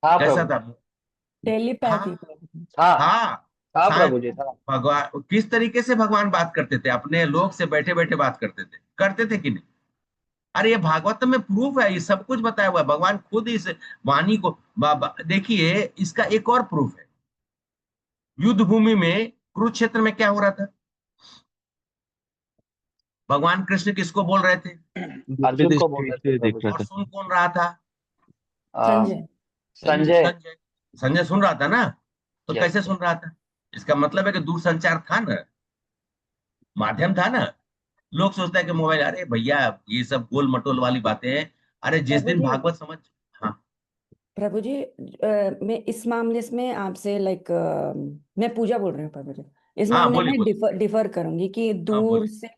Speaker 5: हाँ
Speaker 1: कैसा
Speaker 5: प्रभु।
Speaker 1: था।
Speaker 2: टेलीपैथी।
Speaker 1: हाँ
Speaker 5: हाँ
Speaker 1: हाँ,
Speaker 5: हाँ
Speaker 1: शायद
Speaker 5: प्रभु जी था।
Speaker 1: भगवान किस तरीके से भगवान बात करते थे, अपने लोग से बैठे बैठे बात करते थे कि नहीं। अरे ये भागवत में प्रूफ है, ये सब कुछ बताया हुआ है, भगवान खुद इस वाणी को देखिए। इसका एक और प्रूफ है, युद्ध भूमि में कुरुक्षेत्र में क्या हो रहा था, भगवान कृष्ण किसको बोल रहे थे,
Speaker 5: अर्जुन को बोल रहे थे
Speaker 7: देख
Speaker 5: प्रभु
Speaker 7: रहा
Speaker 5: जी।
Speaker 1: और
Speaker 7: था।
Speaker 1: सुन कौन रहा था,
Speaker 2: संजय।
Speaker 5: संजय।
Speaker 1: संजय। संजय सुन रहा था ना, तो
Speaker 5: यस।
Speaker 1: कैसे सुन रहा था, इसका मतलब है कि दूर संचार था ना, माध्यम था ना। लोग सोचता है कि मोबाइल, अरे भैया ये सब गोल मटोल वाली बातें हैं। अरे जिस
Speaker 2: प्रभु
Speaker 1: दिन
Speaker 2: जी,
Speaker 1: भागवत समझ, हाँ
Speaker 2: प्रभु जी, मैं इस मामले में आपसे मैं पूजा बोल रही हूँ प्रभु जी। इस
Speaker 1: हाँ,
Speaker 2: मामले
Speaker 1: बोलिए
Speaker 2: में
Speaker 1: बोलिए,
Speaker 2: डिफर करूंगी कि
Speaker 1: हाँ
Speaker 2: दूर
Speaker 1: बोलिए।
Speaker 2: से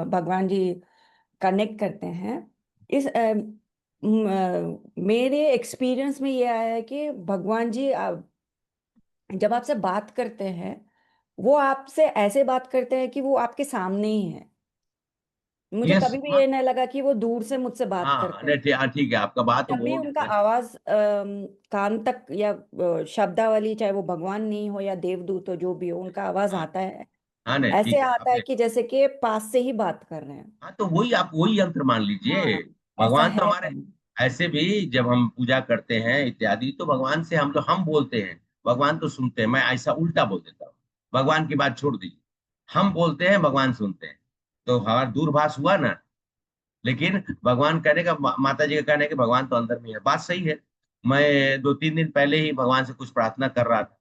Speaker 2: भगवान जी कनेक्ट करते हैं। मेरे एक्सपीरियंस में ये आया है कि भगवान जी जब आपसे बात करते हैं, वो आपसे ऐसे बात करते हैं कि वो आपके सामने ही है। मुझे
Speaker 1: यस,
Speaker 2: कभी भी ये नहीं लगा कि वो दूर से मुझसे बात
Speaker 1: हाँ
Speaker 2: करते
Speaker 1: नहीं
Speaker 2: हैं।
Speaker 1: ठीक है, आपका बात तो
Speaker 2: जब भी
Speaker 1: वो
Speaker 2: उनका आवाज कान तक या शब्दावली, चाहे वो भगवान नहीं हो या देवदूत हो, जो भी हो, उनका आवाज
Speaker 1: हाँ
Speaker 2: आता है,
Speaker 1: हाँ नहीं
Speaker 2: ऐसे
Speaker 1: ठीक है
Speaker 2: आता है
Speaker 1: आपने,
Speaker 2: कि जैसे कि पास से ही बात कर रहे हैं।
Speaker 1: हाँ तो वही आप वही यंत्र मान लीजिए,
Speaker 2: हाँ, ऐसा
Speaker 1: भगवान तो
Speaker 2: है।
Speaker 1: हमारे ऐसे भी जब हम पूजा करते हैं इत्यादि तो भगवान से हम बोलते हैं, भगवान तो सुनते हैं। मैं ऐसा उल्टा बोल देता हूँ, भगवान की बात छोड़ दीजिए, हम बोलते हैं भगवान सुनते हैं, तो हमारा दूरभाष हुआ ना। लेकिन भगवान कहने का माता जी का कहना है कि भगवान तो अंदर में है, बात सही है। मैं 2-3 दिन पहले ही भगवान से कुछ प्रार्थना कर रहा था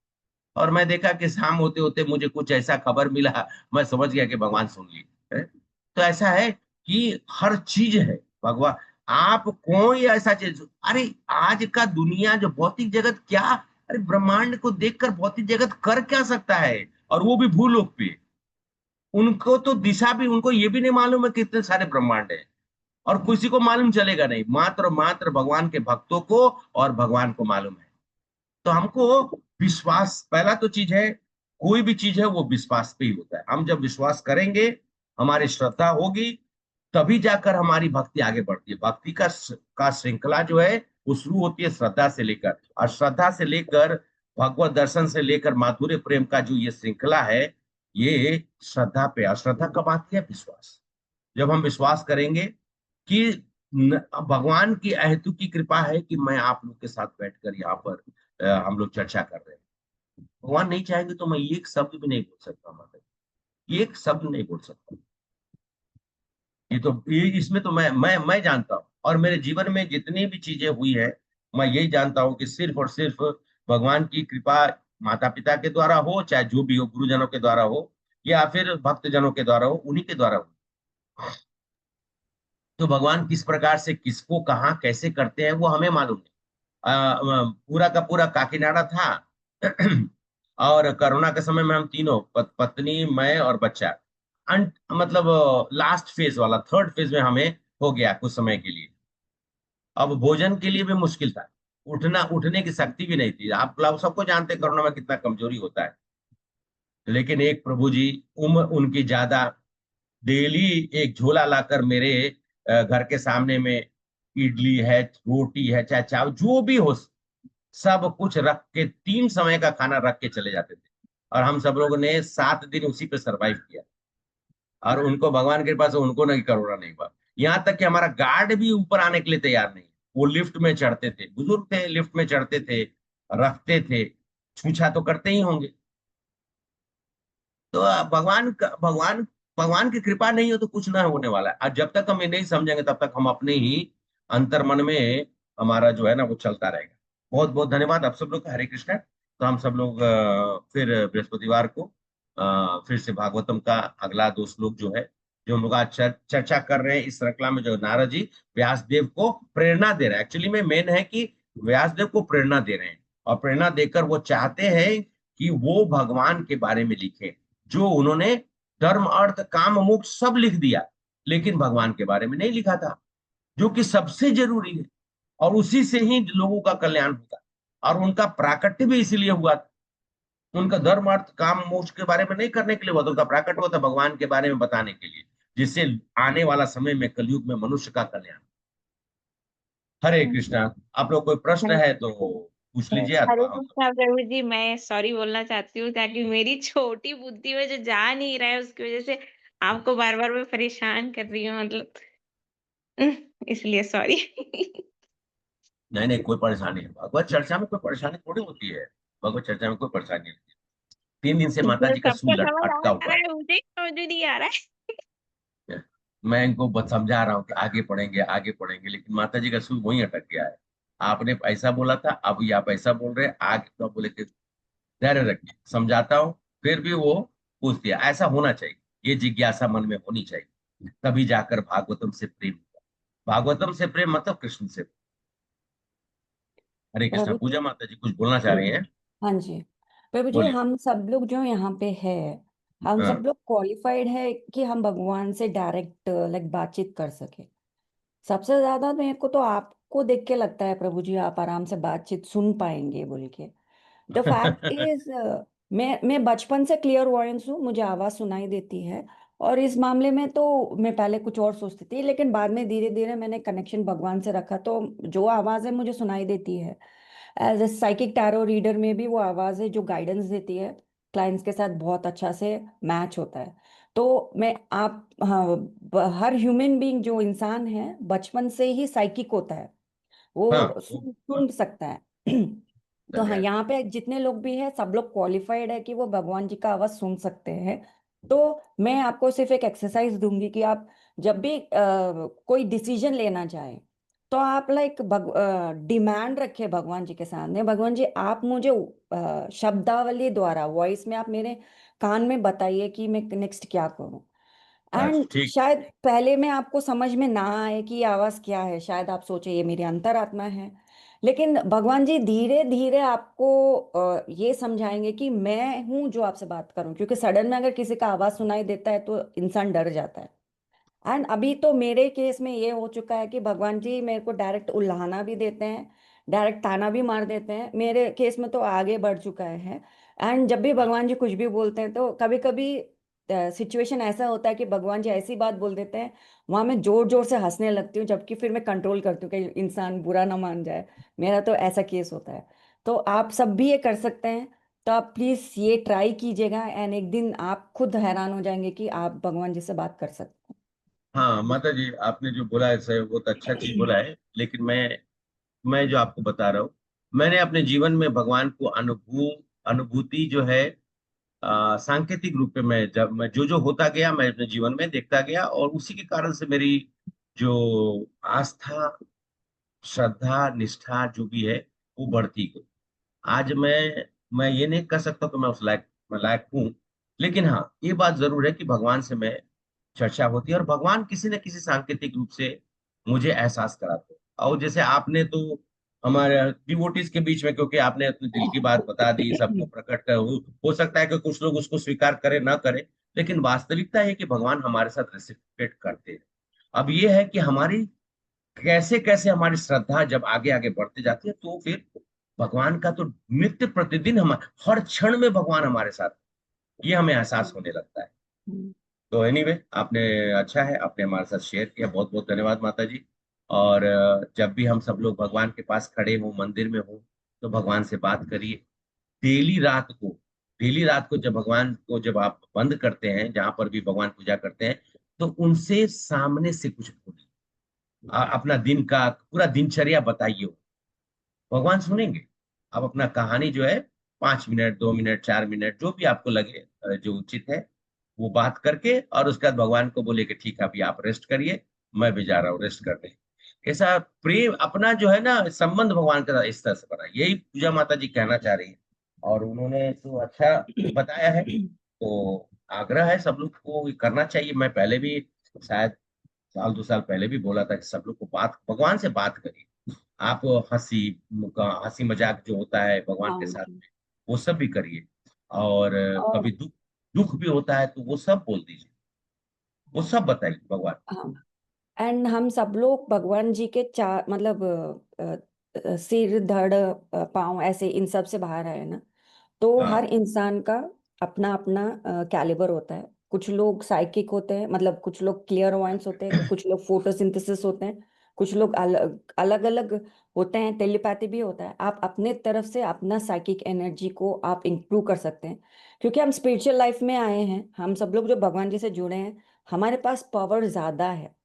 Speaker 1: और मैं देखा कि शाम होते होते मुझे कुछ ऐसा खबर मिला, मैं समझ गया कि भगवान सुन लिए है। तो ऐसा है कि हर चीज है भगवान। आप कोई ऐसा चीज, अरे आज का दुनिया जो भौतिक जगत क्या, अरे ब्रह्मांड को देखकर भौतिक जगत कर क्या सकता है, और वो भी भूलोक पे। उनको तो दिशा भी, उनको ये भी नहीं मालूम है कितने सारे ब्रह्मांड है, और किसी को मालूम चलेगा नहीं, मात्र मात्र भगवान के भक्तों को और भगवान को मालूम है। तो हमको विश्वास पहला तो चीज है, कोई भी चीज है वो विश्वास पे ही होता है। हम जब विश्वास करेंगे, हमारी श्रद्धा होगी, तभी जाकर हमारी भक्ति आगे बढ़ती है। भक्ति का श्रृंखला जो है वो शुरू होती है श्रद्धा से लेकर, और श्रद्धा से लेकर भगवत दर्शन से लेकर माधुर्य प्रेम का जो ये श्रृंखला है, ये श्रद्धा पे। और श्रद्धा कब आती है? विश्वास। जब हम विश्वास करेंगे कि भगवान की अहेतु की कृपा है कि मैं आप लोग के साथ बैठकर यहाँ पर हम लोग चर्चा कर रहे हैं। भगवान नहीं चाहेंगे तो मैं एक शब्द भी नहीं बोल सकता, माता जी, एक शब्द नहीं बोल सकता। ये तो ये इसमें तो मैं जानता हूँ, और मेरे जीवन में जितनी भी चीजें हुई है, मैं यही जानता हूँ कि सिर्फ और सिर्फ भगवान की कृपा, माता पिता के द्वारा हो, चाहे जो भी हो, गुरुजनों के द्वारा हो, या फिर भक्त जनों के द्वारा हो, उन्हीं के द्वारा हो। तो भगवान किस प्रकार से किसको कहाँ कैसे करते हैं वो हमें मालूम नहीं। पूरा का पूरा काकीनाडा था और कोरोना के समय में हम तीनों पत्नी, मैं और बच्चा, मतलब लास्ट फेज वाला, थर्ड फेज में हमें हो गया कुछ समय के लिए। अब भोजन के लिए भी मुश्किल था, उठने की शक्ति भी नहीं थी। आप लोग सबको जानते हैं कोरोना में कितना कमजोरी होता है। लेकिन एक प्रभु जी, उम्र उनकी ज्यादा, डेली एक झोला लाकर मेरे घर के सामने में इडली है, रोटी है, चाहे चावल जो भी हो, सब कुछ रख के 3 समय का खाना रख के चले जाते थे। और हम सब लोगों ने 7 दिन उसी पे सरवाइव किया, और उनको भगवान के कृपा से उनको नहीं, कोरोना नहीं हुआ। यहाँ तक कि हमारा गार्ड भी ऊपर आने के लिए तैयार नहीं। वो लिफ्ट में चढ़ते थे, बुजुर्ग थे, लिफ्ट में चढ़ते थे, रखते थे, छूछा तो करते ही होंगे। तो भगवान की कृपा नहीं हो तो कुछ ना होने वाला है। और जब तक हम ये नहीं समझेंगे तब तक हम अपने ही अंतर मन में, हमारा जो है ना वो चलता रहेगा। बहुत बहुत धन्यवाद आप सब लोग का। हरे कृष्णा। तो हम सब लोग फिर बृहस्पतिवार को फिर से भागवतम का अगला 2 श्लोक जो है, जो हम लोग आज चर्चा कर रहे हैं इस श्रृंखला में, जो नारद जी व्यासदेव को प्रेरणा दे रहे हैं। एक्चुअली में मेन है कि व्यासदेव को प्रेरणा दे रहे हैं, और प्रेरणा देकर वो चाहते हैं कि वो भगवान के बारे में लिखें, जो उन्होंने धर्म अर्थ काम मोक्ष सब लिख दिया, लेकिन भगवान के बारे में नहीं लिखा था, जो कि सबसे जरूरी है, और उसी से ही लोगों का कल्याण होता। और उनका प्राकट्य भी इसीलिए हुआ था। उनका धर्म अर्थ काम मोक्ष के बारे में नहीं करने के लिए हुआ था, उनका प्राकट्य हुआ था भगवान के बारे में बताने के लिए, जिससे आने वाला समय में कलयुग में मनुष्य का कल्याण। हरे कृष्णा। आप लोग कोई प्रश्न है तो पूछ लीजिए,
Speaker 4: हरे
Speaker 1: अथवा हम
Speaker 4: कृष्णा प्रभु जी, मैं सॉरी बोलना चाहती हूँ ताकि मेरी छोटी बुद्धि में जो जा नहीं रहा है उसकी वजह से आपको बार बार मैं परेशान कर रही हूँ, मतलब इसलिए सॉरी।
Speaker 1: नहीं नहीं, कोई परेशानी नहीं, भगवत चर्चा में कोई परेशानी थोड़ी होती है। भगवत चर्चा में कोई परेशानी नहीं होती। 3 दिन से माता
Speaker 4: जो
Speaker 1: जी का
Speaker 4: सबको
Speaker 1: सुई
Speaker 4: समझ
Speaker 1: अटका
Speaker 4: आ
Speaker 1: हुआ
Speaker 4: रहा है मुझे समझ नहीं आ रहा है।
Speaker 1: है। मैं इनको समझा रहा हूँ कि आगे पढ़ेंगे आगे पढ़ेंगे, लेकिन माता जी का सुई वहीं अटक गया है। आपने ऐसा बोला था, अब ये आप ऐसा बोल रहे हैं, आगे तो आप बोले कि धैर्य रखिए, समझाता हूँ। फिर भी वो पूछ दिया। ऐसा होना चाहिए, ये जिज्ञासा मन में होनी चाहिए, तभी जाकर भागवतम से प्रेम होगा। भागवतम से प्रेम मतलब कृष्ण से। हरे कृष्णा।
Speaker 2: प्रभु जी।
Speaker 1: पूजा माता जी कुछ बोलना चाह रही हैं?
Speaker 2: हाँ जी। प्रभु जी,
Speaker 1: बोलिए।
Speaker 2: हम सब लोग जो यहाँ पे है, हम सब
Speaker 1: हाँ।
Speaker 2: लोग क्वालिफाइड है कि हम भगवान से डायरेक्ट लाइक बातचीत कर सके। सबसे ज्यादा मेरे को तो आपको देख के लगता है प्रभु जी, आप आराम से बातचीत सुन पाएंगे बोल के। द फैक्ट इज, मैं बचपन से क्लियर वॉयंस हूँ, मुझे आवाज सुनाई देती है। और इस मामले में तो मैं पहले कुछ और सोचती थी, लेकिन बाद में धीरे धीरे मैंने कनेक्शन भगवान से रखा, तो जो आवाज है मुझे सुनाई देती है। As a psychic tarot reader में भी वो आवाज है जो गाइडेंस देती है, क्लाइंट्स के साथ बहुत अच्छा से मैच होता है। तो मैं आप हाँ, हर ह्यूमन बीइंग जो इंसान है बचपन से ही साइकिक होता है। वो
Speaker 1: हाँ,
Speaker 2: सुन सकता है। तो हाँ,
Speaker 1: धन्यवाद।
Speaker 2: यहाँ पे जितने लोग भी हैं सब लोग क्वालिफाइड है कि वो भगवान जी का आवाज सुन सकते हैं। तो मैं आपको सिर्फ एक एक्सरसाइज दूंगी कि आप जब भी कोई डिसीजन लेना चाहे तो आप लाइक डिमांड रखे भगवान जी के सामने, भगवान जी आप मुझे शब्दावली द्वारा वॉइस में आप मेरे कान में बताइए कि मैं नेक्स्ट क्या करूं।
Speaker 1: बस
Speaker 2: एंड
Speaker 1: ठीक।
Speaker 2: शायद पहले में आपको समझ में ना आए कि ये आवाज क्या है, शायद आप सोचे ये मेरी अंतरात्मा है, लेकिन भगवान जी धीरे धीरे आपको ये समझाएंगे कि मैं हूं जो आपसे बात करूं, क्योंकि सडन में अगर किसी का आवाज सुनाई देता है तो इंसान डर जाता है। एंड अभी तो मेरे केस में ये हो चुका है कि भगवान जी मेरे को डायरेक्ट उल्लाना भी देते हैं, डायरेक्ट ताना भी मार देते हैं, मेरे केस में तो आगे बढ़ चुका है। एंड जब भी भगवान जी कुछ भी बोलते हैं तो कभी कभी सिचुएशन ऐसा होता है कि भगवान जी ऐसी बात बोल देते हैं, वहां मैं जोर जोर से हंसने लगती हूँ, जबकि फिर मैं कंट्रोल करती हूँ कि इंसान बुरा ना मान जाए। मेरा तो ऐसा केस होता है। तो आप सब भी ये कर सकते हैं। तो आप प्लीज ये ट्राई कीजिएगा एंड एक दिन आप खुद हैरान हो जाएंगे कि आप भगवान जी से बात कर सकते
Speaker 1: हाँ माता जी, आपने जो बोला है सर बहुत अच्छा चीज बोला है, लेकिन मैं जो आपको बता रहा हूँ, मैंने अपने जीवन में भगवान को अनुभूति जो है सांकेतिक रूप में, मैं जो होता गया मैं अपने जीवन में देखता गया, और उसी के कारण से मेरी जो आस्था, श्रद्धा, निष्ठा जो भी है वो बढ़ती गई। आज मैं ये नहीं कह सकता कि मैं लायक हूँ, लेकिन हाँ ये बात जरूर है कि भगवान से मैं चर्चा होती है, और भगवान किसी न किसी सांकेतिक रूप से मुझे एहसास कराते हैं। और जैसे आपने तो हमारे डिवोटीज के बीच में, क्योंकि आपने अपने दिल की बात बता दी, सबको
Speaker 2: हैं।
Speaker 1: प्रकट कर, हो सकता है कि कुछ लोग उसको स्वीकार करें ना करें, लेकिन वास्तविकता है कि भगवान हमारे साथ रेसिप्रोकेट करते हैं। अब ये है कि हमारी कैसे कैसे हमारी श्रद्धा जब आगे आगे बढ़ती जाती है, तो फिर भगवान का तो नित्य प्रतिदिन हम हर क्षण में भगवान हमारे साथ, ये हमें एहसास होने लगता है। तो एनीवे आपने, अच्छा है आपने हमारे साथ शेयर किया, बहुत बहुत धन्यवाद माता जी। और जब भी हम सब लोग भगवान के पास खड़े हों, मंदिर में हो, तो भगवान से बात करिए। डेली रात को डेली रात को जब भगवान को जब आप बंद करते हैं, जहां पर भी भगवान पूजा करते हैं, तो उनसे सामने से कुछ बोलिए, अपना दिन का पूरा दिनचर्या बताइए, भगवान सुनेंगे। आप अपना कहानी जो है 5 मिनट, 2 मिनट, 4 मिनट, जो भी आपको लगे जो उचित है, वो बात करके, और उसके बाद भगवान को बोले कि ठीक है अभी आप रेस्ट करिए, मैं भी जा रहा हूँ रेस्ट करने। ऐसा प्रेम अपना जो है ना, संबंध भगवान के साथ इस तरह से बना, यही पूजा माता जी कहना चाह रही है, और उन्होंने तो अच्छा बताया है। तो आग्रह है सब लोग को ये करना चाहिए। मैं पहले भी शायद साल 2 साल पहले भी बोला था कि सब लोग को बात, भगवान से बात करिए। आप हंसी मजाक जो होता है भगवान के साथ
Speaker 2: हाँ।
Speaker 1: में, वो सब भी करिए। और
Speaker 2: और
Speaker 1: कभी दुख दुख भी होता है तो वो सब बोल दीजिए, वो सब बताइए भगवान।
Speaker 2: हाँ, एंड हम सब लोग भगवान जी के चार मतलब सिर धड़ पाँव ऐसे इन सब से बाहर आए ना। तो हर
Speaker 1: हाँ,
Speaker 2: इंसान का अपना अपना कैलिबर होता है। कुछ लोग साइकिक होते हैं, मतलब कुछ लोग क्लियरवॉयंस होते हैं, कुछ लोग फोटोसिंथेसिस होते हैं, कुछ लोग अलग अलग अलग होते हैं, टेलीपैथी भी होता है। आप अपने तरफ से अपना साइकिक एनर्जी को आप इंप्रूव कर सकते हैं, क्योंकि हम स्पिरिचुअल लाइफ में आए हैं, हम सब लोग जो भगवान जी से जुड़े हैं, हमारे पास पावर ज्यादा है।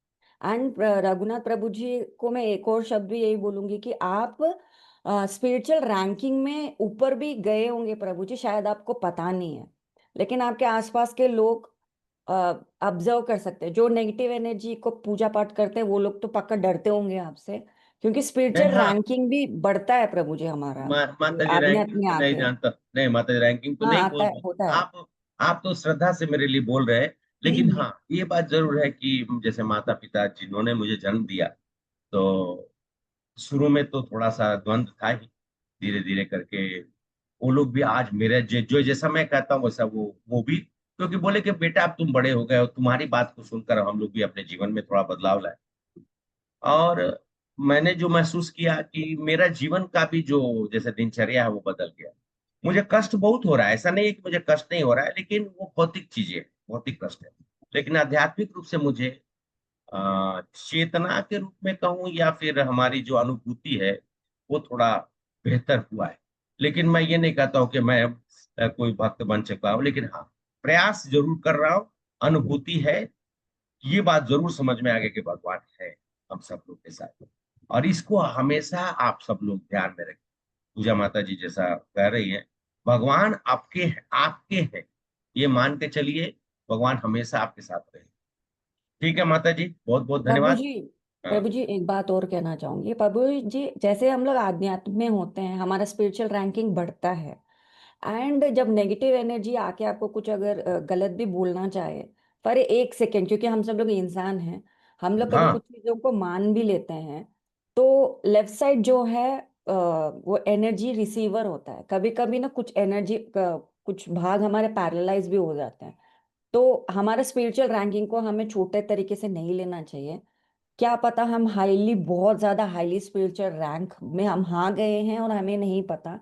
Speaker 2: एंड रघुनाथ प्रभु जी को मैं एक और शब्द भी यही बोलूंगी कि आप स्पिरिचुअल रैंकिंग में ऊपर भी गए होंगे प्रभु जी, शायद आपको पता नहीं है, लेकिन आपके आसपास के लोग ऑब्जर्व कर सकते हैं। जो नेगेटिव एनर्जी को पूजा पाठ करते हैं वो लोग तो पक्का डरते होंगे आपसे, क्योंकि
Speaker 1: नहीं,
Speaker 2: स्पिरिचुअल
Speaker 1: हाँ,
Speaker 2: रैंकिंग भी बढ़ता है प्रभु जी हमारा।
Speaker 1: माता जी
Speaker 2: आदमी
Speaker 1: रैंकिंग
Speaker 2: अपने
Speaker 1: तो नहीं
Speaker 2: आते हैं।
Speaker 1: जानता, नहीं माता जी रैंकिंग तो
Speaker 2: हाँ,
Speaker 1: नहीं
Speaker 2: आता
Speaker 1: बोल
Speaker 2: है, होता है।
Speaker 1: आप तो श्रद्धा से मेरे लिए बोल रहे हैं। लेकिन हाँ ये बात जरूर है कि जैसे माता पिता जिन्होंने मुझे जन्म दिया, तो शुरू में तो थोड़ा सा द्वंद था ही, धीरे धीरे करके वो लोग भी आज मेरे जो जैसा मैं कहता हूँ वैसा वो भी, क्योंकि बोले कि बेटा अब तुम बड़े हो गए हो, तुम्हारी बात को सुनकर हम लोग भी अपने जीवन में थोड़ा बदलाव लाए। और मैंने जो महसूस किया कि मेरा जीवन का भी जो जैसे दिनचर्या है वो बदल गया। मुझे कष्ट बहुत हो रहा है, ऐसा नहीं है कि मुझे कष्ट नहीं हो रहा है, लेकिन वो भौतिक चीजें, भौतिक कष्ट है। लेकिन आध्यात्मिक रूप से मुझे चेतना के रूप में कहूँ या फिर हमारी जो अनुभूति है वो थोड़ा बेहतर हुआ है। लेकिन मैं ये नहीं कहता हूँ कि मैं कोई भक्त बन चुका हूँ, लेकिन हाँ प्रयास जरूर कर रहा हूँ, अनुभूति है, ये बात जरूर समझ में आ गई कि भगवान है हम सब लोग के साथ। और इसको हमेशा आप सब लोग ध्यान में रखें। पूजा माता जी जैसा कह रही है, भगवान आपके हैं, ये मान के चलिए, भगवान हमेशा आपके साथ रहे। ठीक है माता जी, बहुत बहुत
Speaker 2: प्रभु
Speaker 1: धन्यवाद।
Speaker 2: जी,
Speaker 1: हाँ
Speaker 2: प्रभु जी एक बात और कहना चाहूंगी। प्रभु जी जैसे हम लोग आध्यात्म में होते हैं, हमारा स्पिरिचुअल रैंकिंग बढ़ता है, एंड जब नेगेटिव एनर्जी आके आपको कुछ अगर गलत भी बोलना चाहे, पर एक सेकेंड, क्योंकि हम सब लोग इंसान हैं, हम लोग कभी
Speaker 1: हाँ
Speaker 2: कुछ चीजों को मान भी लेते हैं, तो लेफ्ट साइड जो है वो एनर्जी रिसीवर होता है। कभी कभी ना कुछ एनर्जी कुछ भाग हमारे पैरालाइज भी हो जाते हैं। तो हमारा स्पिरिचुअल रैंकिंग को हमें छोटे तरीके से नहीं लेना चाहिए। क्या पता हम हाईली, बहुत ज्यादा हाईली स्पिरिचुअल रैंक में हम हाँ गए हैं और हमें नहीं पता।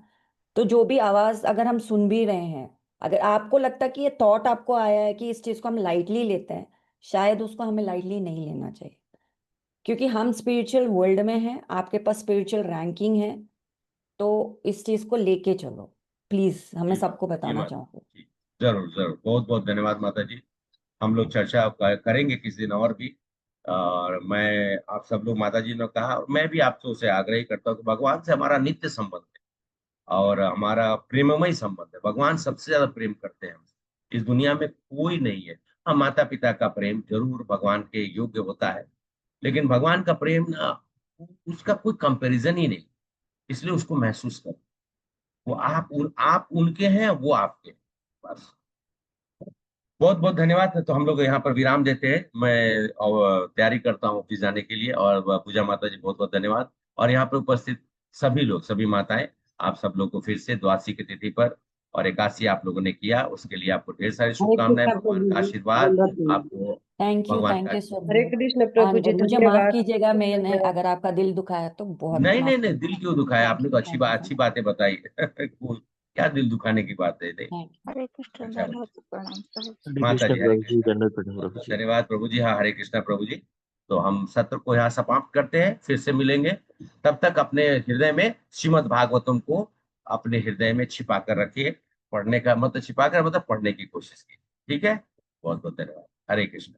Speaker 2: तो जो भी आवाज अगर हम सुन भी रहे हैं, अगर आपको लगता कि ये थॉट आपको आया है कि इस चीज को हम लाइटली लेते हैं, शायद उसको हमें लाइटली नहीं लेना चाहिए, क्योंकि हम स्पिरिचुअल वर्ल्ड में हैं, आपके पास स्पिरिचुअल रैंकिंग है। तो इस चीज को लेके चलो प्लीज, हमें
Speaker 1: जी माता
Speaker 2: सबको
Speaker 1: जी,
Speaker 2: बताना
Speaker 1: माता
Speaker 2: चाहूंगी।
Speaker 1: जी, जरूर जरूर, बहुत बहुत धन्यवाद माता जी। हम लोग चर्चा करेंगे किसी दिन और भी। और मैं आप सब लोग, माता जी ने कहा और मैं भी आपसे उसे आग्रह करता हूँ कि भगवान से हमारा नित्य संबंध है और हमारा प्रेममय संबंध है। भगवान सबसे ज्यादा प्रेम करते हैं हमसे, इस दुनिया में कोई नहीं है। हाँ, माता पिता का प्रेम जरूर भगवान के योग्य होता है, लेकिन भगवान का प्रेम ना, उसका कोई कंपैरिजन ही नहीं। इसलिए उसको महसूस करो। वो आप उनके हैं, वो आपके हैं, बस। बहुत बहुत धन्यवाद। तो हम लोग यहाँ पर विराम देते हैं। मैं तैयारी करता हूँ ऑफिस जाने के लिए। और पूजा माता जी बहुत बहुत धन्यवाद। और यहाँ पर उपस्थित सभी लोग, सभी माताएं, आप सब लोग को फिर से द्वादशी की तिथि पर और एकादशी आप लोगों ने किया, उसके लिए आपको ढेर सारी
Speaker 8: हरे
Speaker 1: शुभकामनाएं।
Speaker 8: कृष्णा
Speaker 1: भगवान
Speaker 8: प्रभु
Speaker 1: का
Speaker 8: जी,
Speaker 1: आशीर्वाद
Speaker 8: दंडवत प्रणाम।
Speaker 1: आपको,
Speaker 2: थैंक
Speaker 1: भगवान का
Speaker 2: you so
Speaker 3: Hare
Speaker 2: much.
Speaker 3: Krishna प्रभु जी,
Speaker 2: एंड मुझे माफ
Speaker 3: धन्यवाद।
Speaker 2: कीजिएगा, मैंने अगर आपका दिल दुखाया तो बहुत
Speaker 1: नहीं नहीं
Speaker 2: माफ
Speaker 1: नहीं, दिल क्यों दुखाया? आपने तो
Speaker 2: थैंक यू सो
Speaker 1: अच्छी
Speaker 2: मच।
Speaker 1: बातें बताई। क्या दिल दुखाने की बात है? नहीं,
Speaker 2: थैंक यू।
Speaker 4: हरे कृष्ण,
Speaker 1: अच्छा
Speaker 4: दंडवत प्रणाम प्रभु।
Speaker 7: हरे
Speaker 1: माता
Speaker 7: कृष्णा
Speaker 1: जी, हरे
Speaker 7: प्रभु जी,
Speaker 1: कृष्णा।
Speaker 7: दंडवत प्रणाम
Speaker 1: बहुत
Speaker 7: प्रभु
Speaker 1: बहुत
Speaker 7: जी।
Speaker 1: धन्यवाद प्रभु जी। हाँ, हरे कृष्णा प्रभु जी। तो हम सत्र को यहाँ समाप्त करते हैं, फिर से मिलेंगे। तब तक अपने हृदय में श्रीमद् भागवतम को अपने हृदय में छिपा कर रखिए। पढ़ने का मतलब छिपा कर मतलब पढ़ने की कोशिश कीजिए। ठीक है, बहुत बहुत धन्यवाद। हरे कृष्ण।